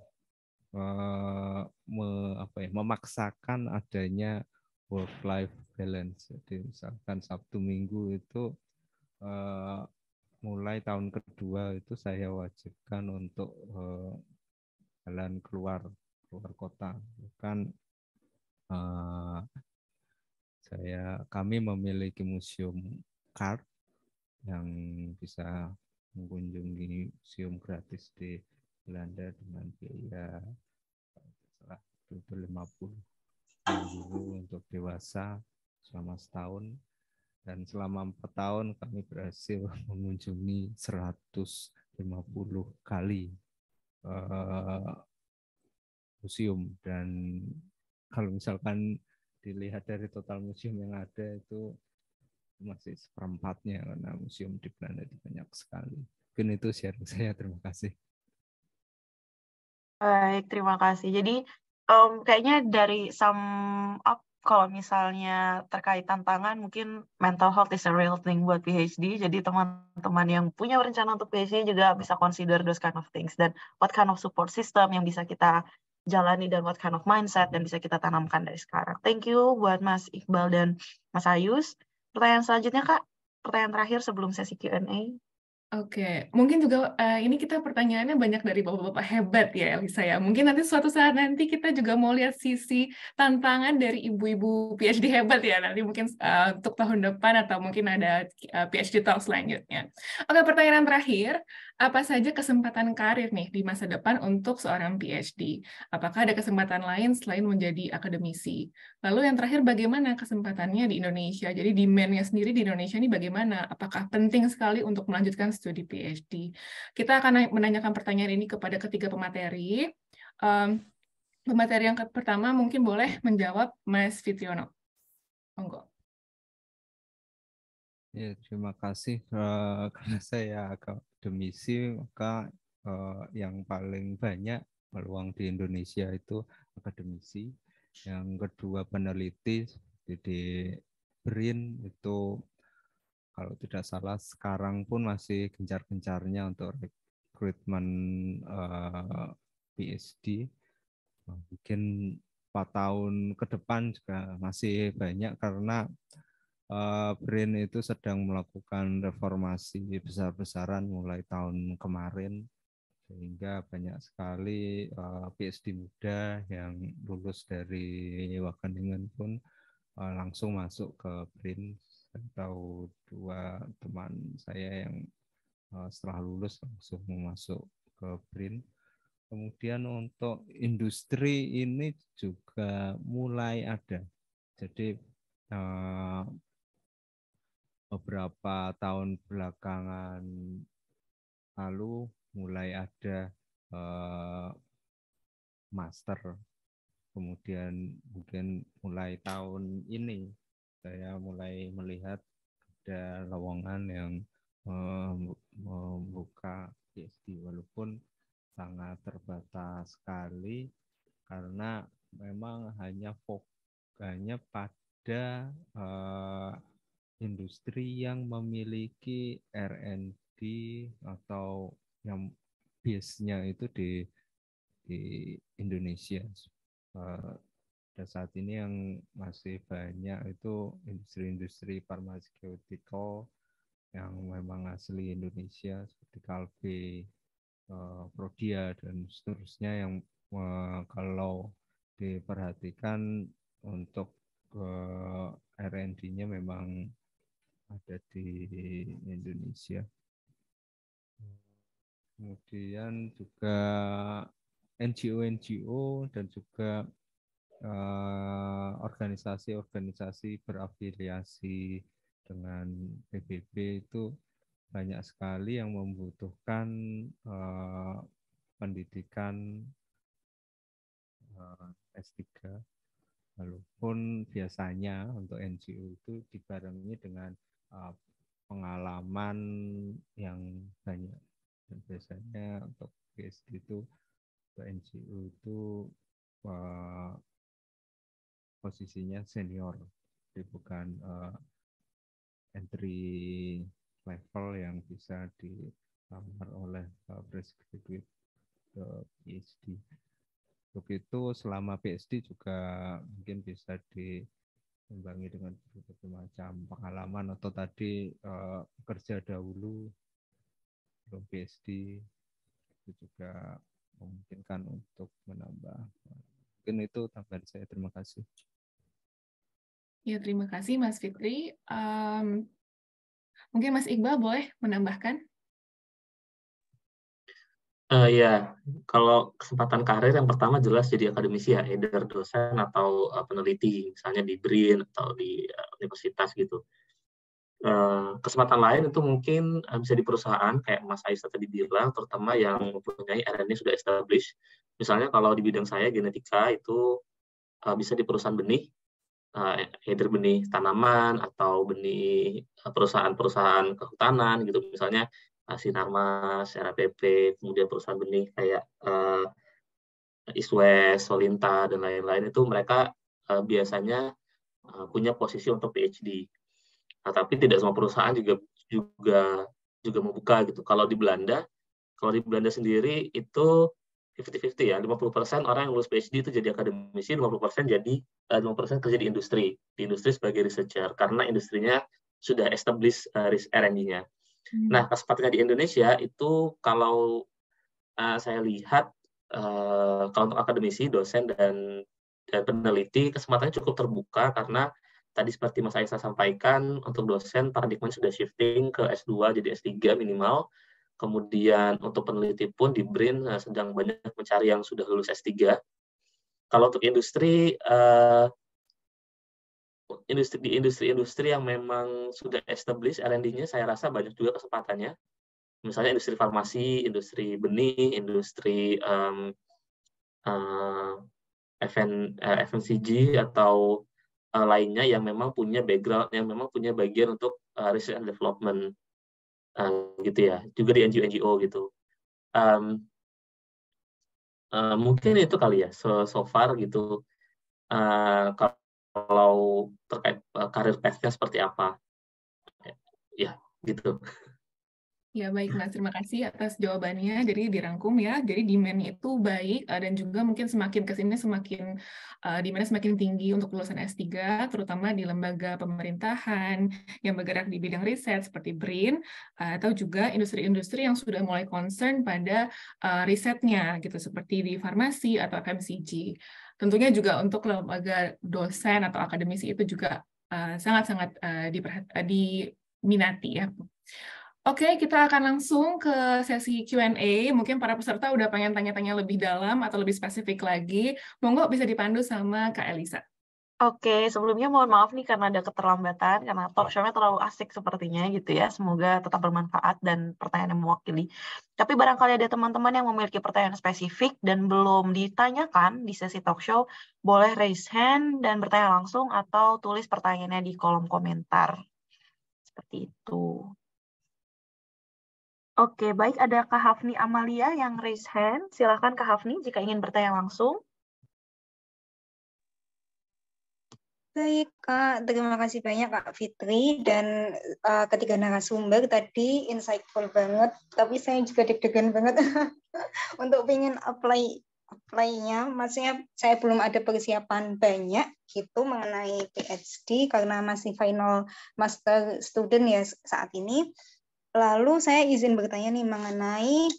memaksakan adanya work-life balance. Jadi misalkan Sabtu Minggu itu mulai tahun kedua itu saya wajibkan untuk jalan keluar kota. Bahkan kami memiliki museum card yang bisa mengunjungi museum gratis di Belanda dengan biaya 50 euro untuk dewasa selama setahun, dan selama 4 tahun kami berhasil mengunjungi 150 kali museum. Dan kalau misalkan dilihat dari total museum yang ada itu masih seperempatnya karena museum di Belanda banyak sekali. Mungkin itu sharing saya. Terima kasih. Baik, terima kasih. Jadi kayaknya dari sum up, kalau misalnya terkait tantangan, mungkin mental health is a real thing buat PhD. Jadi teman-teman yang punya rencana untuk PhD juga bisa consider those kind of things. Dan what kind of support system yang bisa kita jalani dan what kind of mindset dan bisa kita tanamkan dari sekarang. Thank you buat Mas Iqbal dan Mas Ayus. Pertanyaan selanjutnya, Kak. Pertanyaan terakhir sebelum sesi Q&A. Oke, mungkin juga ini kita pertanyaannya banyak dari bapak-bapak hebat ya, Elisa ya. Mungkin nanti suatu saat nanti kita juga mau lihat sisi tantangan dari ibu-ibu PhD hebat ya. Nanti mungkin untuk tahun depan atau mungkin ada PhD Talk selanjutnya. Oke, pertanyaan terakhir, apa saja kesempatan karir nih di masa depan untuk seorang PhD? Apakah ada kesempatan lain selain menjadi akademisi? Lalu yang terakhir, bagaimana kesempatannya di Indonesia? Jadi demand-nya sendiri di Indonesia ini bagaimana? Apakah penting sekali untuk melanjutkan studi PhD? Kita akan menanyakan pertanyaan ini kepada ketiga pemateri. Pemateri yang pertama mungkin boleh menjawab Mas Fitriono. Monggo. Ya, terima kasih. Karena saya akademisi, maka yang paling banyak peluang di Indonesia itu akademisi. Yang kedua peneliti, di BRIN itu kalau tidak salah sekarang pun masih gencar-gencarnya untuk rekrutmen PhD. Mungkin 4 tahun ke depan juga masih banyak karena BRIN itu sedang melakukan reformasi besar-besaran mulai tahun kemarin, sehingga banyak sekali PhD muda yang lulus dari Wageningen pun langsung masuk ke BRIN. Saya tahu 2 teman saya yang setelah lulus langsung masuk ke BRIN. Kemudian untuk industri ini juga mulai ada. Jadi beberapa tahun belakangan lalu mulai ada master. Kemudian mungkin mulai tahun ini saya mulai melihat ada lowongan yang membuka PhD, walaupun sangat terbatas sekali karena memang hanya fokusnya pada industri yang memiliki R&D atau yang base-nya itu di Indonesia. Pada saat ini yang masih banyak itu industri-industri farmaceutical yang memang asli Indonesia seperti Kalbe, Prodia dan seterusnya yang kalau diperhatikan untuk R&D-nya memang ada di Indonesia. Kemudian juga NGO dan juga organisasi-organisasi berafiliasi dengan PBB itu banyak sekali yang membutuhkan pendidikan S3, walaupun biasanya untuk NGO itu dibarengi dengan pengalaman yang banyak. Dan biasanya untuk PhD itu untuk NGO itu posisinya senior, jadi bukan entry level yang bisa dilamar oleh fresh graduate ke PhD. Untuk itu selama PhD juga mungkin bisa diimbangi dengan berbagai macam pengalaman atau tadi kerja dahulu sebelum PhD, itu juga memungkinkan untuk menambah. Mungkin itu tambahan saya. Terima kasih. Ya, terima kasih Mas Fitri. Mungkin Mas Iqbal boleh menambahkan? Ya, kalau kesempatan karir yang pertama jelas jadi akademisi ya, either dosen atau peneliti, misalnya di BRIN atau di universitas gitu. Kesempatan lain itu mungkin bisa di perusahaan kayak Mas Aisyah tadi bilang, terutama yang mempunyai R&D sudah established. Misalnya kalau di bidang saya genetika itu bisa di perusahaan benih, either benih tanaman atau benih perusahaan-perusahaan kehutanan gitu, misalnya Sinarmas, RAPP, kemudian perusahaan benih kayak East West, Solinta dan lain-lain, itu mereka biasanya punya posisi untuk PhD. Nah, tapi tidak semua perusahaan juga membuka gitu. Kalau di Belanda sendiri itu 50-50 ya, 50% orang yang lulus PhD itu jadi akademisi, 50% kerja di industri sebagai researcher karena industrinya sudah establish R&D-nya. Nah, kesempatannya di Indonesia itu kalau saya lihat kalau untuk akademisi, dosen dan peneliti kesempatannya cukup terbuka karena tadi seperti Mas Aisyah sampaikan, untuk dosen paradigma sudah shifting ke S2 jadi S3 minimal. Kemudian untuk peneliti pun di BRIN sedang banyak mencari yang sudah lulus S3. Kalau untuk industri di industri-industri yang memang sudah established R&D-nya, saya rasa banyak juga kesempatannya. Misalnya industri farmasi, industri benih, industri FMCG atau lainnya yang memang punya background, yang memang punya bagian untuk research and development, gitu ya. Juga di NGO gitu. Mungkin itu kali ya, so far gitu. Kalau terkait karir path-nya seperti apa, ya gitu. Ya, baik Mas. Terima kasih atas jawabannya. Jadi dirangkum ya. Jadi demand-nya itu baik dan juga mungkin semakin ke sini semakin demand-nya semakin tinggi untuk lulusan S3, terutama di lembaga pemerintahan yang bergerak di bidang riset seperti BRIN, atau juga industri-industri yang sudah mulai concern pada risetnya gitu, seperti di farmasi atau FMCG. Tentunya juga untuk lembaga dosen atau akademisi itu juga sangat-sangat diminati ya. Oke, kita akan langsung ke sesi Q&A. Mungkin para peserta udah pengen tanya-tanya lebih dalam atau lebih spesifik lagi. Monggo bisa dipandu sama Kak Elisa. Oke, sebelumnya mohon maaf nih karena ada keterlambatan, karena talk show-nya terlalu asik sepertinya gitu ya. Semoga tetap bermanfaat dan pertanyaan yang mewakili. Tapi barangkali ada teman-teman yang memiliki pertanyaan spesifik dan belum ditanyakan di sesi talk show, boleh raise hand dan bertanya langsung atau tulis pertanyaannya di kolom komentar. Seperti itu. Oke, baik. Ada Kak Hafni Amalia yang raise hand. Silakan Kak Hafni jika ingin bertanya langsung. Baik, Kak. Terima kasih banyak, Kak Fitri. Dan ketiga narasumber tadi insightful banget. Tapi saya juga deg-degan banget untuk pengen apply-nya. Maksudnya saya belum ada persiapan banyak gitu mengenai PhD karena masih final master student ya saat ini. Lalu saya izin bertanya nih mengenai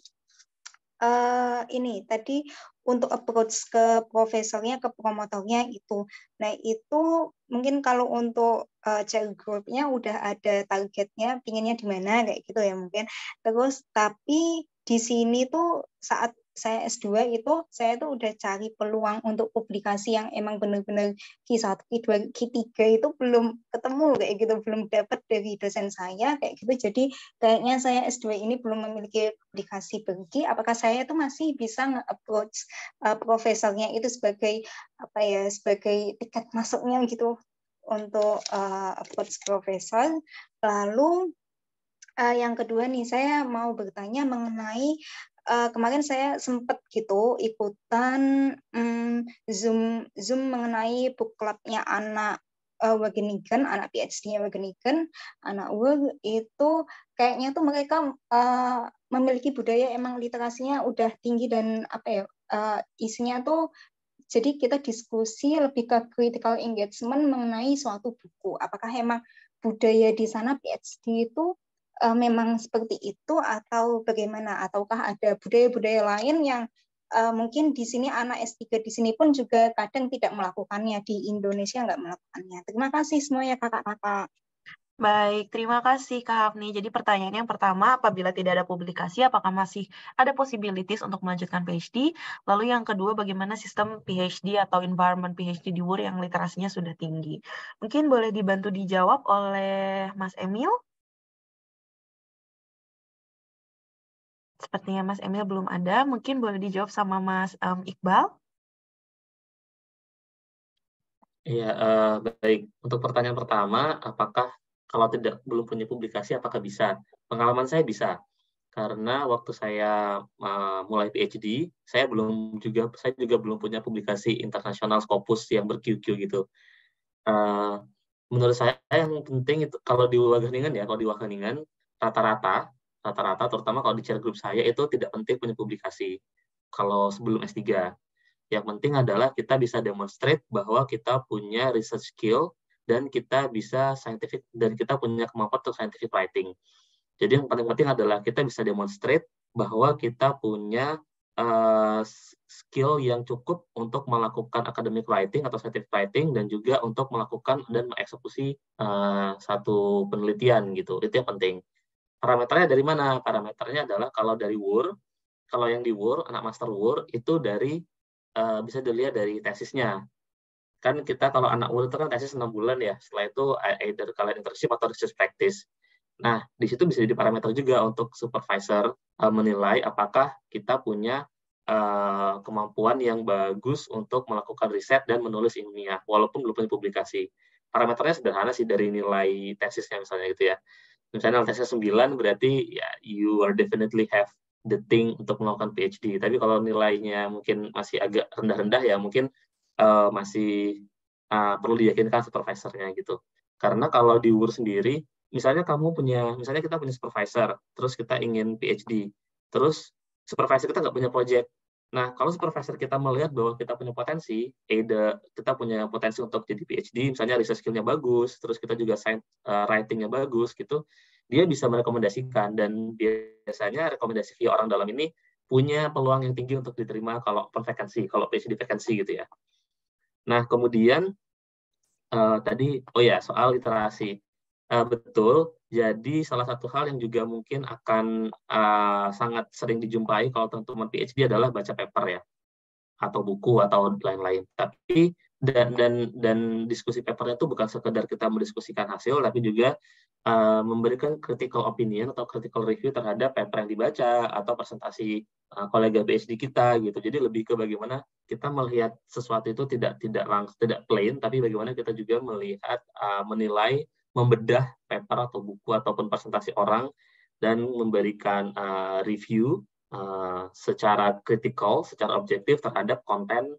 ini tadi untuk approach ke profesornya, ke promotornya itu. Nah itu mungkin kalau untuk child group-nya udah ada targetnya, pinginnya di mana kayak gitu ya mungkin. Terus tapi di sini tuh saat saya S2 itu saya tuh udah cari peluang untuk publikasi yang emang benar-benar Q1, Q2, Q3 itu belum ketemu kayak gitu, belum dapat dari dosen saya kayak gitu. Jadi kayaknya saya S2 ini belum memiliki publikasi bergi. Apakah saya itu masih bisa nge-approach profesornya itu sebagai apa ya, sebagai tiket masuknya gitu untuk approach profesor. Lalu yang kedua nih, saya mau bertanya mengenai kemarin saya sempat gitu ikutan Zoom mengenai book club-nya anak Wageningen, anak PhD-nya Wageningen, anak UR itu kayaknya tuh mereka memiliki budaya emang literasinya udah tinggi dan apa ya isinya tuh jadi kita diskusi lebih ke critical engagement mengenai suatu buku. Apakah emang budaya di sana PhD itu memang seperti itu atau bagaimana? Ataukah ada budaya-budaya lain yang mungkin di sini anak S3 di sini pun juga kadang tidak melakukannya, di Indonesia nggak melakukannya. Terima kasih semuanya kakak-kakak. Baik, terima kasih Kak Hafni. Jadi pertanyaan yang pertama, apabila tidak ada publikasi, apakah masih ada possibilities untuk melanjutkan PhD? Lalu yang kedua, bagaimana sistem PhD atau environment PhD di UR yang literasinya sudah tinggi? Mungkin boleh dibantu dijawab oleh Mas Emil? Sepertinya Mas Emil belum ada, mungkin boleh dijawab sama Mas Iqbal? Iya, baik. Untuk pertanyaan pertama, apakah kalau belum punya publikasi, apakah bisa? Pengalaman saya bisa, karena waktu saya mulai PhD, saya juga belum punya publikasi internasional Scopus yang ber-QQ gitu. Menurut saya yang penting itu kalau di Wageningen rata-rata terutama kalau di chair group saya itu tidak penting punya publikasi kalau sebelum S3. Yang penting adalah kita bisa demonstrate bahwa kita punya research skill dan kita bisa scientific dan kita punya kemampuan untuk scientific writing. Jadi yang paling penting adalah kita bisa demonstrate bahwa kita punya skill yang cukup untuk melakukan academic writing atau scientific writing dan juga untuk melakukan dan mengeksekusi satu penelitian gitu. Itu yang penting. Parameternya dari mana? Parameternya adalah kalau dari WUR, kalau yang di WUR, anak master WUR itu dari bisa dilihat dari tesisnya. Kan kita kalau anak WUR itu kan tesis 6 bulan ya. Setelah itu either kalian internship atau research practice. Nah, di situ bisa jadi parameter juga untuk supervisor menilai apakah kita punya kemampuan yang bagus untuk melakukan riset dan menulis ilmiah, walaupun belum punya publikasi. Parameternya sederhana sih, dari nilai tesisnya misalnya gitu ya. Misalnya nilai tesisnya 9, berarti ya you are definitely have the thing untuk melakukan PhD. Tapi kalau nilainya mungkin masih agak rendah-rendah ya mungkin masih perlu diyakinkan supervisornya gitu. Karena kalau di WUR sendiri, misalnya kita punya supervisor, terus kita ingin PhD, terus supervisor kita nggak punya project. Nah, kalau supervisor kita melihat bahwa kita punya potensi, kita punya potensi untuk jadi PhD, misalnya research skill-nya bagus, terus kita juga writing-nya bagus, gitu, dia bisa merekomendasikan, dan biasanya rekomendasi via orang dalam ini punya peluang yang tinggi untuk diterima kalau vakansi, kalau PhD vakansi gitu ya. Nah, kemudian tadi, soal literasi. Betul, jadi salah satu hal yang juga mungkin akan sangat sering dijumpai kalau teman-teman PhD adalah baca paper ya, atau buku atau lain-lain. Tapi dan diskusi papernya itu bukan sekedar kita mendiskusikan hasil, tapi juga memberikan critical opinion atau critical review terhadap paper yang dibaca atau presentasi kolega PhD kita gitu. Jadi lebih ke bagaimana kita melihat sesuatu itu tidak plain, tapi bagaimana kita juga melihat, menilai, membedah paper atau buku ataupun presentasi orang dan memberikan review secara kritikal, secara objektif terhadap konten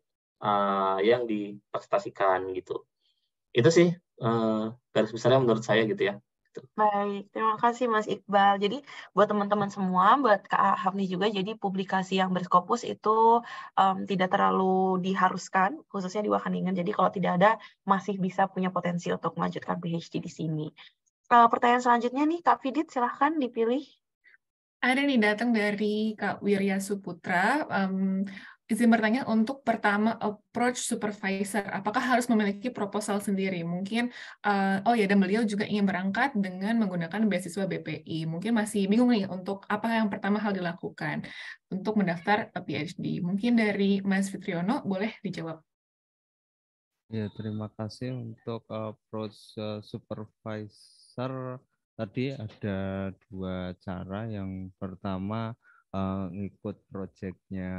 yang dipresentasikan gitu. Itu sih garis besarnya menurut saya gitu ya. Baik, terima kasih Mas Iqbal. Jadi buat teman-teman semua, buat Kak Hafni juga, jadi publikasi yang berskopus itu tidak terlalu diharuskan, khususnya di Wageningen. Jadi kalau tidak ada, masih bisa punya potensi untuk melanjutkan PhD di sini. Pertanyaan selanjutnya nih, Kak Fidit, silahkan dipilih. Ada nih datang dari Kak Wirya Suputra. Izin bertanya, untuk pertama approach supervisor, apakah harus memiliki proposal sendiri? Mungkin, dan beliau juga ingin berangkat dengan menggunakan beasiswa BPI. Mungkin masih bingung nih untuk apa yang pertama hal dilakukan untuk mendaftar PhD. Mungkin dari Mas Fitriono, boleh dijawab. Ya, terima kasih untuk approach supervisor. Tadi ada dua cara. Yang pertama ngikut proyeknya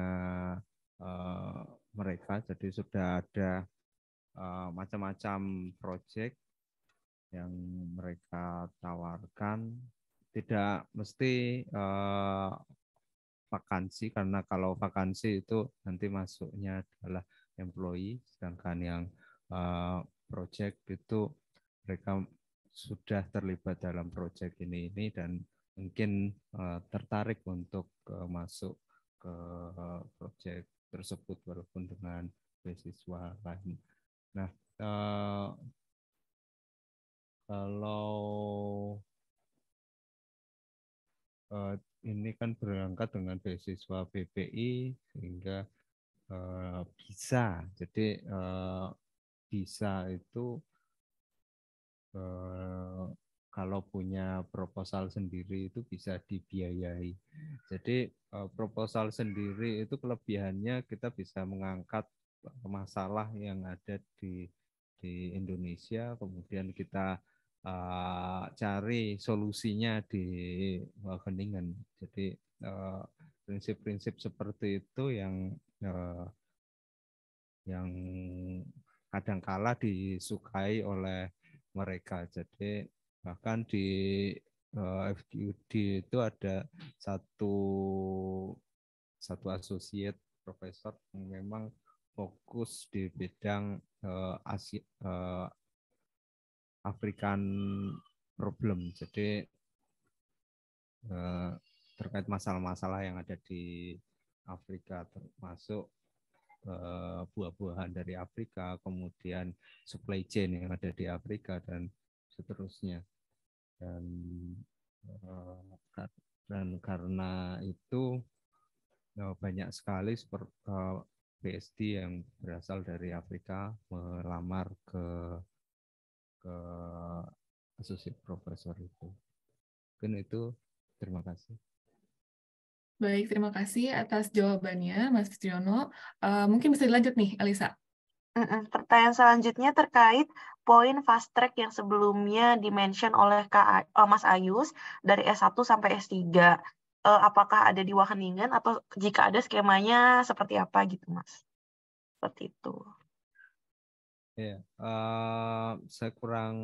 mereka, jadi sudah ada macam-macam proyek yang mereka tawarkan. Tidak mesti vakansi, karena kalau vakansi itu nanti masuknya adalah employee, sedangkan yang project itu mereka sudah terlibat dalam project ini dan mungkin tertarik untuk masuk ke project tersebut walaupun dengan beasiswa lain. Nah, kalau ini kan berangkat dengan beasiswa BPI sehingga bisa. Jadi bisa itu kalau punya proposal sendiri itu bisa dibiayai. Jadi proposal sendiri itu kelebihannya kita bisa mengangkat masalah yang ada di Indonesia, kemudian kita cari solusinya di Wageningen. Jadi prinsip-prinsip seperti itu yang kadangkala disukai oleh mereka. Jadi bahkan di FGUD itu ada satu associate profesor yang memang fokus di bidang African problem. Jadi terkait masalah-masalah yang ada di Afrika, termasuk buah-buahan dari Afrika, kemudian supply chain yang ada di Afrika dan seterusnya. Dan Dan karena itu banyak sekali PhD yang berasal dari Afrika melamar ke associate professor itu. Mungkin itu, terima kasih. Baik, terima kasih atas jawabannya, Mas Fitriono. Mungkin bisa dilanjut nih, Elisa. Pertanyaan selanjutnya terkait poin fast track yang sebelumnya dimention oleh Mas Ayus dari S1 sampai S3. Apakah ada di Wageningen atau jika ada skemanya seperti apa gitu, Mas? Seperti itu. Ya, saya kurang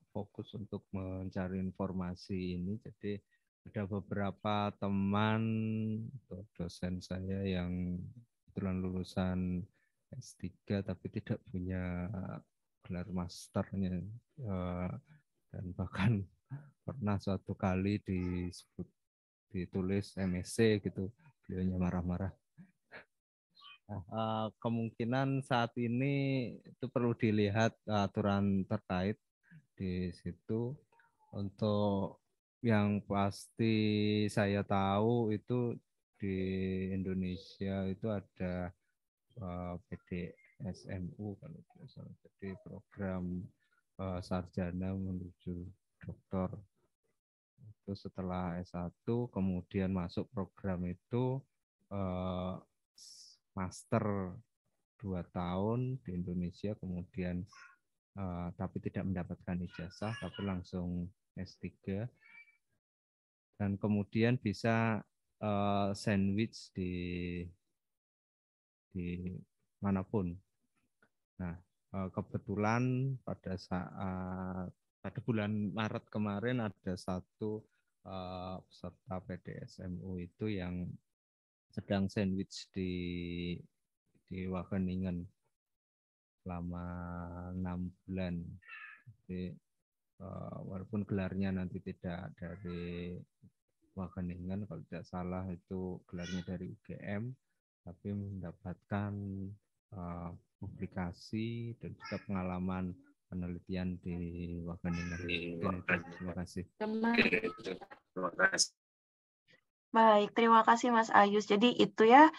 fokus untuk mencari informasi ini, jadi ada beberapa teman atau dosen saya yang kebetulan lulusan S3 tapi tidak punya gelar masternya, dan bahkan pernah suatu kali ditulis MSc gitu, beliaunya marah-marah. Kemungkinan saat ini itu perlu dilihat aturan terkait di situ. Untuk yang pasti saya tahu itu di Indonesia itu ada PDSMU kalau tidak salah, jadi program sarjana menuju doktor. Itu setelah S1 kemudian masuk program itu master 2 tahun di Indonesia, kemudian tapi tidak mendapatkan ijazah, tapi langsung S3, dan kemudian bisa sandwich di manapun. Nah, kebetulan pada bulan Maret kemarin ada satu peserta PDSMU itu yang sedang sandwich di Wageningen selama 6 bulan. Jadi, walaupun gelarnya nanti tidak dari Wageningen, kalau tidak salah itu gelarnya dari UGM, tapi mendapatkan publikasi dan juga pengalaman penelitian di Wageningen. Terima kasih. Terima kasih. Baik, terima kasih Mas Ayus. Jadi itu ya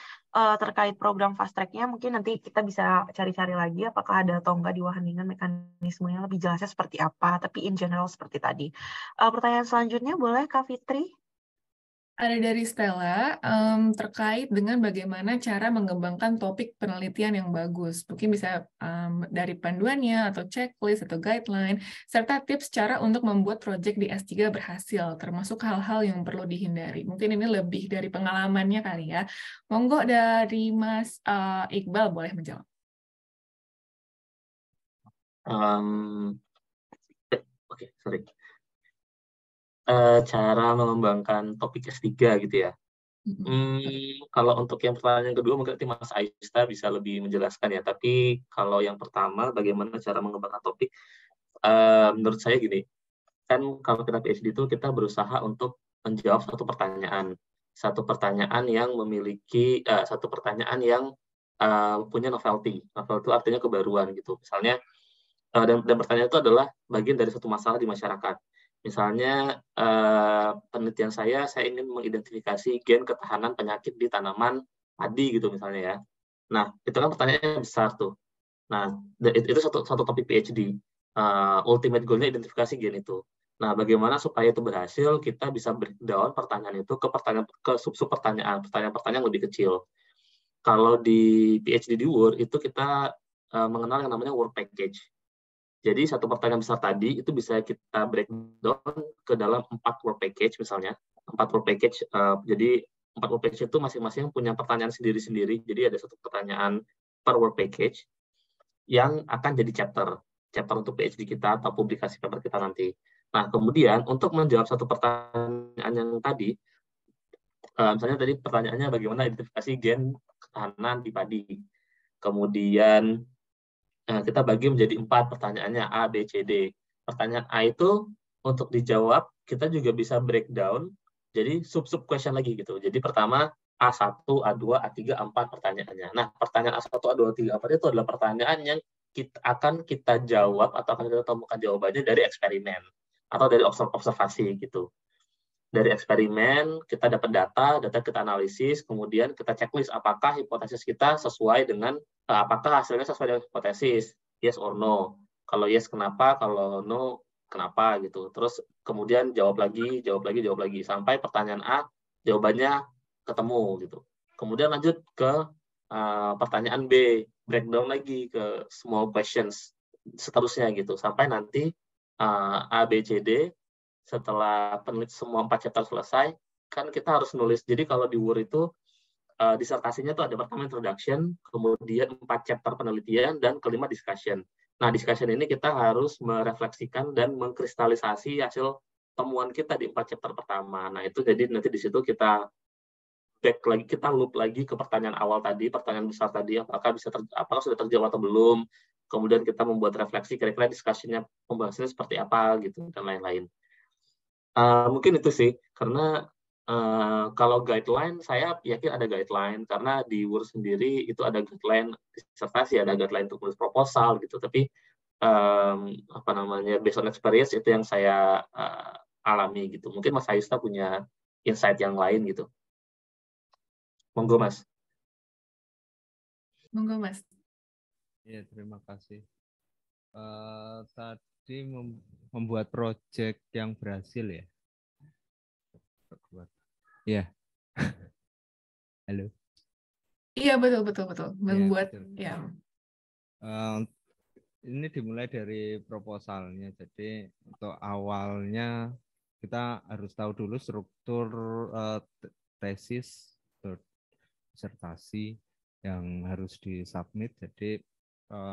terkait program fast track-nya, mungkin nanti kita bisa cari-cari lagi apakah ada atau enggak di Wageningen mekanismenya lebih jelasnya seperti apa, tapi in general seperti tadi. Pertanyaan selanjutnya boleh Kak Fitri? Ada dari Stella terkait dengan bagaimana cara mengembangkan topik penelitian yang bagus. Mungkin bisa dari panduannya atau checklist atau guideline, serta tips cara untuk membuat proyek di S3 berhasil, termasuk hal-hal yang perlu dihindari. Mungkin ini lebih dari pengalamannya kali ya. Monggo dari Mas Iqbal boleh menjawab. Oke, sorry. Cara mengembangkan topik S3 gitu ya. Kalau untuk yang pertanyaan kedua mungkin nanti Mas Aista bisa lebih menjelaskan ya. Tapi kalau yang pertama bagaimana cara mengembangkan topik, menurut saya gini, kan kalau kita PhD itu kita berusaha untuk menjawab satu pertanyaan yang memiliki satu pertanyaan yang punya novelty. Novelty itu artinya kebaruan gitu. Misalnya dan pertanyaan itu adalah bagian dari satu masalah di masyarakat. Misalnya penelitian saya ingin mengidentifikasi gen ketahanan penyakit di tanaman padi gitu misalnya ya. Nah, itu kan pertanyaannya besar tuh. Nah, itu satu topik PhD. Ultimate goal-nya identifikasi gen itu. Nah, bagaimana supaya itu berhasil, kita bisa breakdown pertanyaan itu ke sub-sub pertanyaan yang lebih kecil. Kalau di PhD di Word itu kita mengenal yang namanya word package. Jadi satu pertanyaan besar tadi itu bisa kita breakdown ke dalam 4 word package misalnya. 4 word package, jadi 4 word package itu masing-masing punya pertanyaan sendiri-sendiri. Jadi ada satu pertanyaan per word package yang akan jadi chapter untuk PhD kita atau publikasi paper kita nanti. Nah, kemudian untuk menjawab satu pertanyaan yang tadi, misalnya tadi pertanyaannya bagaimana identifikasi gen ketahanan di padi. Kemudian kita bagi menjadi 4 pertanyaannya A, B, C, D. Pertanyaan A itu untuk dijawab kita juga bisa breakdown jadi sub-sub question lagi gitu. Jadi pertama A1, A2, A3, A4 pertanyaannya. Nah, pertanyaan A1, A2, A3, A4 itu adalah pertanyaan yang akan kita jawab atau akan kita temukan jawabannya dari eksperimen. atau dari observasi gitu. Dari eksperimen kita dapat data kita analisis, kemudian kita checklist apakah hipotesis kita sesuai dengan apakah hasilnya sesuai dengan hipotesis, yes or no. Kalau yes kenapa, kalau no kenapa gitu. Terus kemudian jawab lagi sampai pertanyaan A jawabannya ketemu gitu. Kemudian lanjut ke pertanyaan B, breakdown lagi ke small questions seterusnya gitu sampai nanti A, B, C, D. Setelah semua 4 chapter selesai, kan kita harus nulis. Jadi kalau di Word itu disertasinya tuh ada pertama introduction, kemudian 4 chapter penelitian, dan kelima discussion. Nah, discussion ini kita harus merefleksikan dan mengkristalisasi hasil temuan kita di 4 chapter pertama. Nah, itu jadi nanti di situ kita back lagi, kita loop lagi ke pertanyaan awal tadi, pertanyaan besar tadi, apakah sudah terjawab atau belum. Kemudian kita membuat refleksi, kira-kira discussion-nya, pembahasannya seperti apa gitu, dan lain-lain. Mungkin itu sih, karena kalau guideline, saya yakin ada guideline, karena di Word sendiri itu ada guideline disertasi, ada guideline untuk menulis proposal gitu, tapi based on experience itu yang saya alami gitu. Mungkin Mas Ayusta punya insight yang lain gitu. Monggo Mas. Monggo Mas. Ya, terima kasih. Tadi membuat proyek yang berhasil ya. Ya. Halo. Iya, betul. Membuat ya. Ini dimulai dari proposalnya. Jadi untuk awalnya kita harus tahu dulu struktur tesis atau disertasi yang harus disubmit. Jadi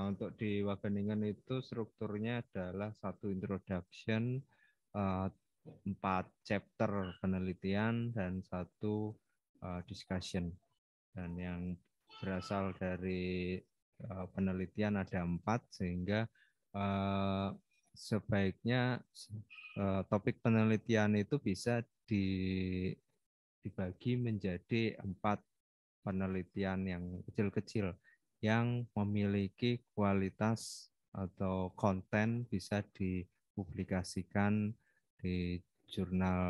untuk di Wageningen itu strukturnya adalah satu introduction, 4 chapter penelitian, dan 1 discussion. Dan yang berasal dari penelitian ada 4, sehingga sebaiknya topik penelitian itu bisa dibagi menjadi 4 penelitian yang kecil-kecil yang memiliki kualitas atau konten bisa dipublikasikan di jurnal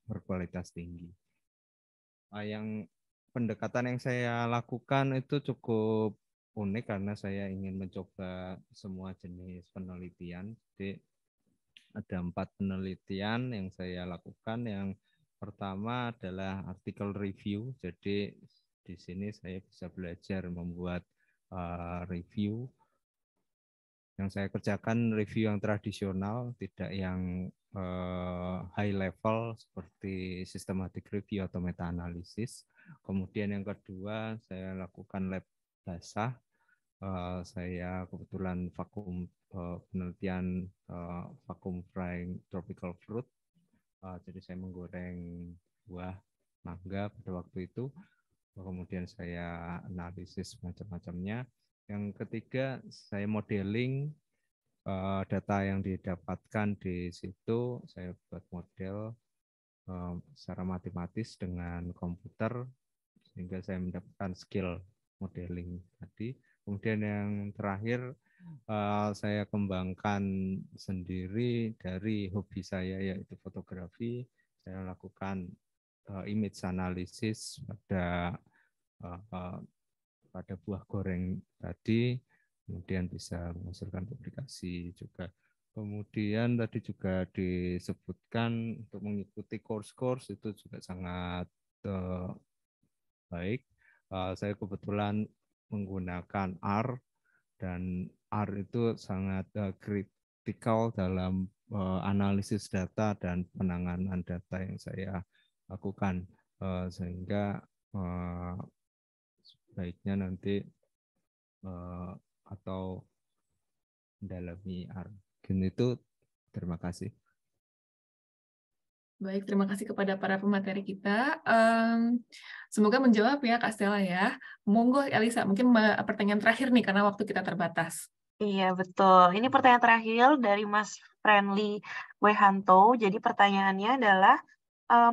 berkualitas tinggi. Yang pendekatan yang saya lakukan itu cukup unik karena saya ingin mencoba semua jenis penelitian. Jadi ada 4 penelitian yang saya lakukan. Yang pertama adalah artikel review. Jadi di sini saya bisa belajar membuat review. Yang saya kerjakan review yang tradisional, tidak yang high level seperti systematic review atau meta-analisis. Kemudian yang kedua, saya lakukan lab basah. Saya kebetulan penelitian vacuum frying tropical fruit. Jadi saya menggoreng buah mangga pada waktu itu. Kemudian saya analisis macam-macamnya. Yang ketiga, saya modeling data yang didapatkan di situ. Saya buat model secara matematis dengan komputer, sehingga saya mendapatkan skill modeling tadi. Kemudian yang terakhir, saya kembangkan sendiri dari hobi saya, yaitu fotografi. Saya lakukan image analysis pada buah goreng tadi, kemudian bisa menghasilkan publikasi juga. Kemudian tadi juga disebutkan untuk mengikuti course-course itu juga sangat baik. Saya kebetulan menggunakan R, dan R itu sangat kritikal dalam analisis data dan penanganan data yang saya lakukan, sehingga sebaiknya nanti atau mendalami R. Itu terima kasih. Baik, terima kasih kepada para pemateri kita. Semoga menjawab ya Kak Stella ya. Monggo Elisa, mungkin pertanyaan terakhir nih karena waktu kita terbatas. Iya, betul. Ini pertanyaan terakhir dari Mas Friendly Wehanto. Jadi pertanyaannya adalah,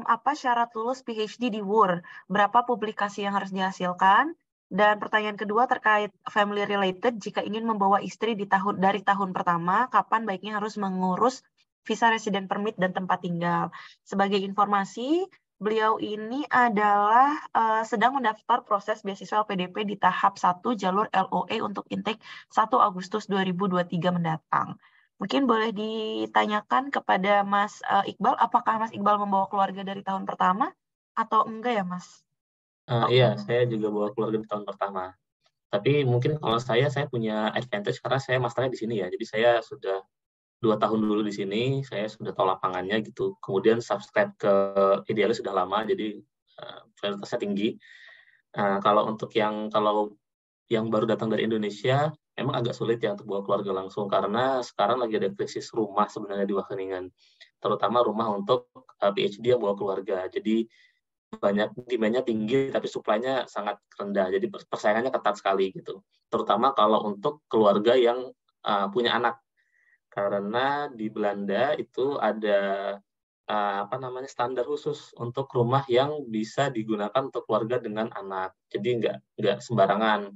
apa syarat lulus PhD di WUR? Berapa publikasi yang harus dihasilkan? Dan pertanyaan kedua terkait family related, jika ingin membawa istri dari tahun pertama, kapan baiknya harus mengurus visa resident permit dan tempat tinggal. Sebagai informasi, beliau ini adalah sedang mendaftar proses beasiswa LPDP di tahap 1 jalur LOE untuk intake 1 Agustus 2023 mendatang. Mungkin boleh ditanyakan kepada Mas Iqbal, apakah Mas Iqbal membawa keluarga dari tahun pertama atau enggak ya, Mas? Iya, saya juga bawa keluarga di tahun pertama. Tapi mungkin kalau saya punya advantage karena saya masternya di sini ya. Jadi saya sudah 2 tahun dulu di sini, saya sudah tahu lapangannya gitu. Kemudian subscribe ke Idealis sudah lama, jadi prioritasnya tinggi. Kalau yang baru datang dari Indonesia, memang agak sulit ya untuk bawa keluarga langsung karena sekarang lagi ada krisis rumah sebenarnya di Wageningen, terutama rumah untuk PhD yang bawa keluarga. Jadi banyak demand-nya tinggi tapi supply-nya sangat rendah. Jadi persaingannya ketat sekali gitu. Terutama kalau untuk keluarga yang punya anak. Karena di Belanda itu ada standar khusus untuk rumah yang bisa digunakan untuk keluarga dengan anak. Jadi nggak sembarangan.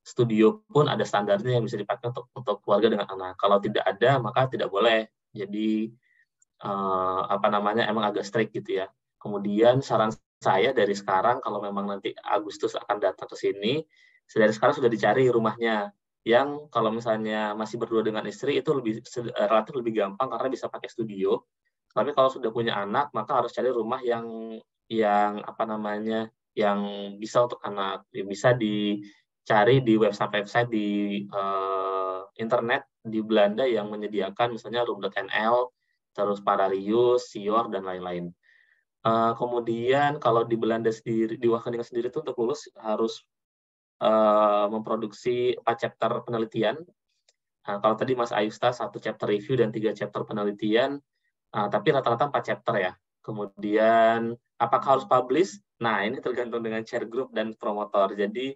Studio pun ada standarnya yang bisa dipakai untuk keluarga dengan anak. Kalau tidak ada maka tidak boleh. Jadi emang agak strict gitu ya. Kemudian saran saya dari sekarang kalau memang nanti Agustus akan datang ke sini, dari sekarang sudah dicari rumahnya yang kalau misalnya masih berdua dengan istri itu relatif lebih gampang karena bisa pakai studio. Tapi kalau sudah punya anak maka harus cari rumah yang yang bisa untuk anak. Bisa dicari di website di internet di Belanda yang menyediakan misalnya room.nl, terus Pararius, Sior, dan lain-lain. Kemudian kalau di Belanda sendiri, di Wageningen sendiri itu untuk lulus harus memproduksi 4 chapter penelitian. Kalau tadi Mas Ayusta 1 chapter review dan 3 chapter penelitian, tapi rata-rata 4 chapter ya. Kemudian apakah harus publish? Nah, ini tergantung dengan share group dan promotor. Jadi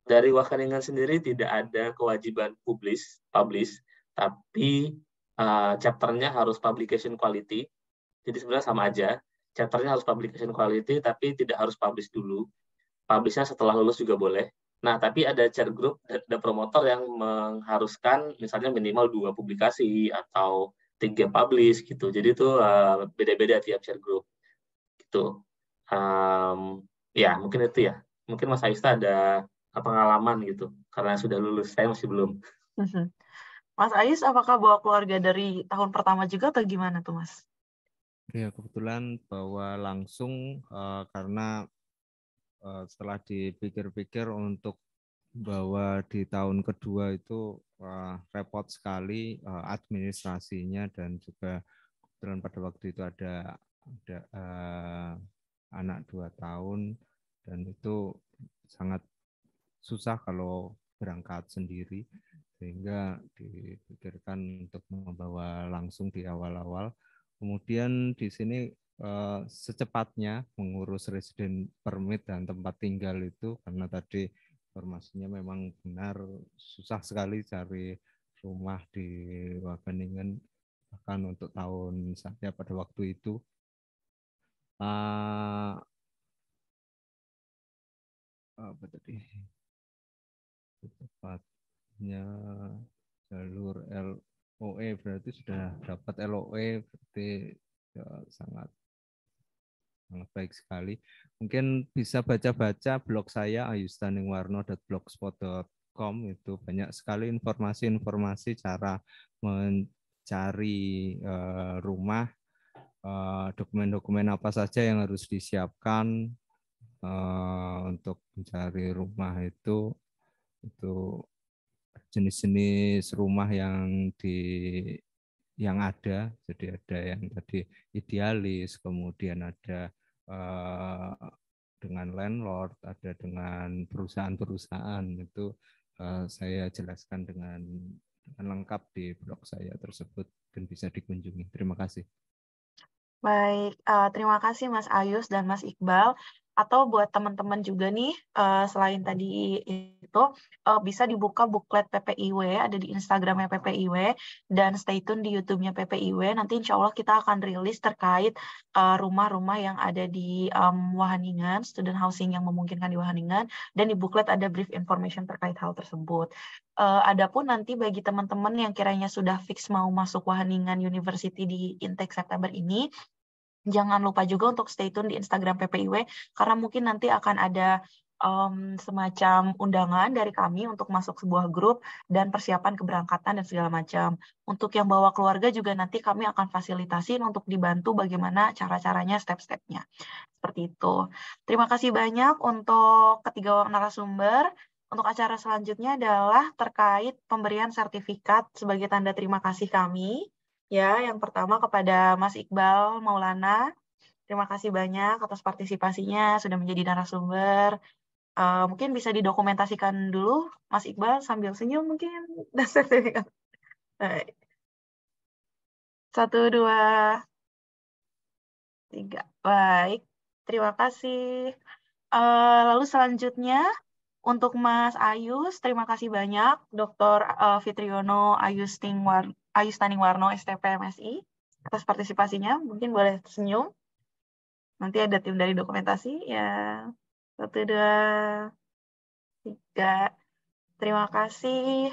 dari Wageningen sendiri tidak ada kewajiban publish, tapi chapternya harus publication quality. Jadi sebenarnya sama aja. Chapternya harus publication quality, tapi tidak harus publish dulu. Publishnya setelah lulus juga boleh. Nah, tapi ada share group, ada promotor yang mengharuskan misalnya minimal 2 publikasi atau 3 publish gitu. Jadi itu beda-beda tiap share group. Gitu. Ya, mungkin itu ya. Mungkin Mas Aista ada pengalaman gitu, karena sudah lulus. Saya masih belum. Mas Ais, apakah bawa keluarga dari tahun pertama juga atau gimana tuh, Mas? Ya, kebetulan bawa langsung karena setelah dipikir-pikir untuk bawa di tahun kedua itu repot sekali administrasinya, dan juga kebetulan pada waktu itu ada anak 2 tahun, dan itu sangat susah kalau berangkat sendiri, sehingga dipikirkan untuk membawa langsung di awal-awal. Kemudian di sini secepatnya mengurus resident permit dan tempat tinggal itu, karena tadi informasinya memang benar susah sekali cari rumah di Wageningen, bahkan untuk tahun saya pada waktu itu. Apa tadi? Secepatnya jalur LOE, berarti sudah dapat LOE, berarti ya, sangat baik sekali. Mungkin bisa baca-baca blog saya ayustaningwarno.blogspot.com, itu banyak sekali informasi-informasi cara mencari rumah, dokumen-dokumen apa saja yang harus disiapkan untuk mencari rumah itu jenis-jenis rumah yang ada. Jadi ada yang tadi Idealis, kemudian ada dengan landlord, ada dengan perusahaan-perusahaan. Itu saya jelaskan dengan lengkap di blog saya tersebut dan bisa dikunjungi. Terima kasih. Baik, terima kasih Mas Ayus dan Mas Iqbal. Atau buat teman-teman juga nih, selain tadi itu, bisa dibuka buklet PPIW, ada di Instagramnya PPIW, dan stay tune di YouTube-nya PPIW. Nanti insya Allah kita akan rilis terkait rumah-rumah yang ada di Wageningen, student housing yang memungkinkan di Wageningen, dan di buklet ada brief information terkait hal tersebut. Adapun nanti bagi teman-teman yang kiranya sudah fix mau masuk Wageningen University di intake September ini, jangan lupa juga untuk stay tune di Instagram PPIW, karena mungkin nanti akan ada semacam undangan dari kami untuk masuk sebuah grup dan persiapan keberangkatan dan segala macam. Untuk yang bawa keluarga juga nanti kami akan fasilitasin untuk dibantu bagaimana cara-caranya, step-stepnya. Seperti itu. Terima kasih banyak untuk ketiga narasumber. Untuk acara selanjutnya adalah terkait pemberian sertifikat sebagai tanda terima kasih kami. Ya, yang pertama kepada Mas Iqbal Maulana. Terima kasih banyak atas partisipasinya, sudah menjadi narasumber. Mungkin bisa didokumentasikan dulu, Mas Iqbal, sambil senyum mungkin. Baik. 1, 2, 3. Baik, terima kasih. Lalu selanjutnya, untuk Mas Ayus, terima kasih banyak, Dr. Fitriono Ayustaningwarno, STP MSI, atas partisipasinya. Mungkin boleh senyum. Nanti ada tim dari dokumentasi. Ya, 1, 2, 3. Terima kasih.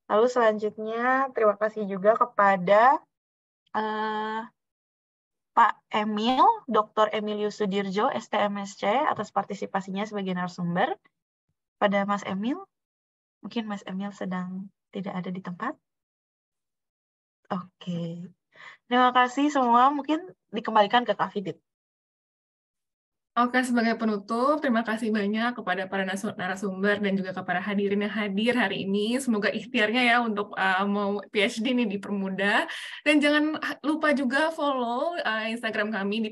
Lalu selanjutnya, terima kasih juga kepada Pak Emil, Dr. Emilius Sudirjo, STMSC, atas partisipasinya sebagai narasumber. Pada Mas Emil, mungkin Mas Emil sedang tidak ada di tempat. Oke. Terima kasih semua. Mungkin dikembalikan ke Kak Fidit. Oke, sebagai penutup, terima kasih banyak kepada para narasumber dan juga kepada hadirin yang hadir hari ini. Semoga ikhtiarnya ya untuk mau PhD ini dipermudah. Dan jangan lupa juga follow Instagram kami di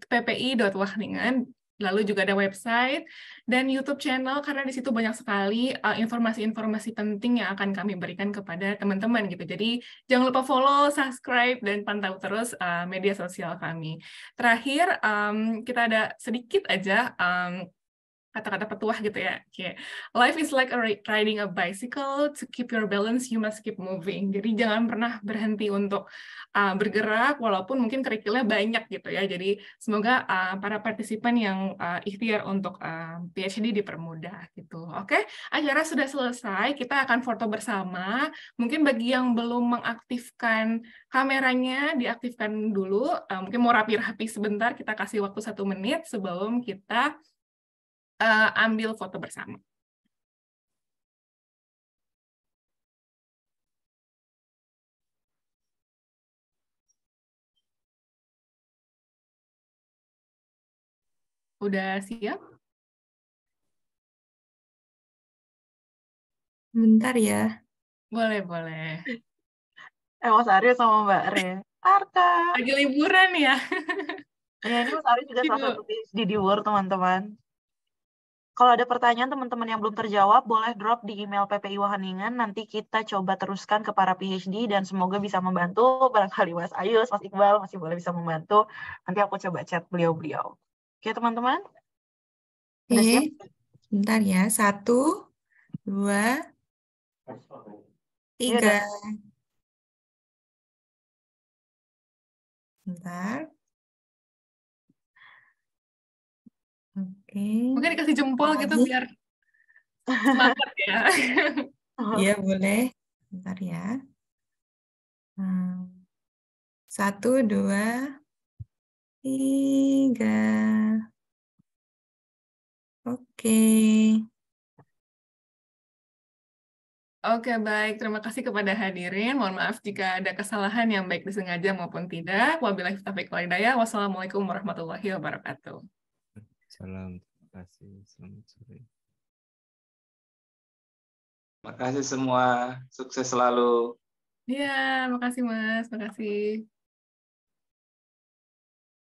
ppi.wageningen. Lalu juga ada website dan YouTube channel, karena di situ banyak sekali informasi-informasi penting yang akan kami berikan kepada teman-teman gitu. Jadi jangan lupa follow, subscribe, dan pantau terus media sosial kami. Terakhir, kita ada sedikit aja kata-kata petuah gitu ya. Kayak, life is like riding a bicycle. To keep your balance, you must keep moving. Jadi jangan pernah berhenti untuk bergerak, walaupun mungkin kerikilnya banyak gitu ya. Jadi semoga para partisipan yang ikhtiar untuk PhD dipermudah gitu. Oke, acara sudah selesai. Kita akan foto bersama. Mungkin bagi yang belum mengaktifkan kameranya, diaktifkan dulu. Mungkin mau rapi-rapi sebentar, kita kasih waktu 1 menit sebelum kita ambil foto bersama. Udah siap? Bentar ya. Boleh, boleh. Mas Aryo sama Mbak Re. Arka. Lagi liburan ya? Ya, ini Mas Aryo juga salah satu PhD di WUR, teman-teman. Kalau ada pertanyaan teman-teman yang belum terjawab, boleh drop di email PPI Wageningen. Nanti kita coba teruskan ke para PhD dan semoga bisa membantu. Barangkali Mas Ayus, Mas Iqbal masih boleh bisa membantu. Nanti aku coba chat beliau-beliau. Oke, teman-teman? Udah siap? Bentar ya. 1, 2, 3. Bentar. Oke. Mungkin dikasih jempol gitu biar semangat ya. Iya, boleh. Bentar ya. 1, 2, 3. Oke. Oke, baik. Terima kasih kepada hadirin. Mohon maaf jika ada kesalahan yang baik disengaja maupun tidak. Wabillahi taufiq wal hidayah. Wassalamualaikum warahmatullahi wabarakatuh. Salam, terima kasih. Selamat sore. Terima kasih semua. Sukses selalu. Iya, makasih Mas. Makasih.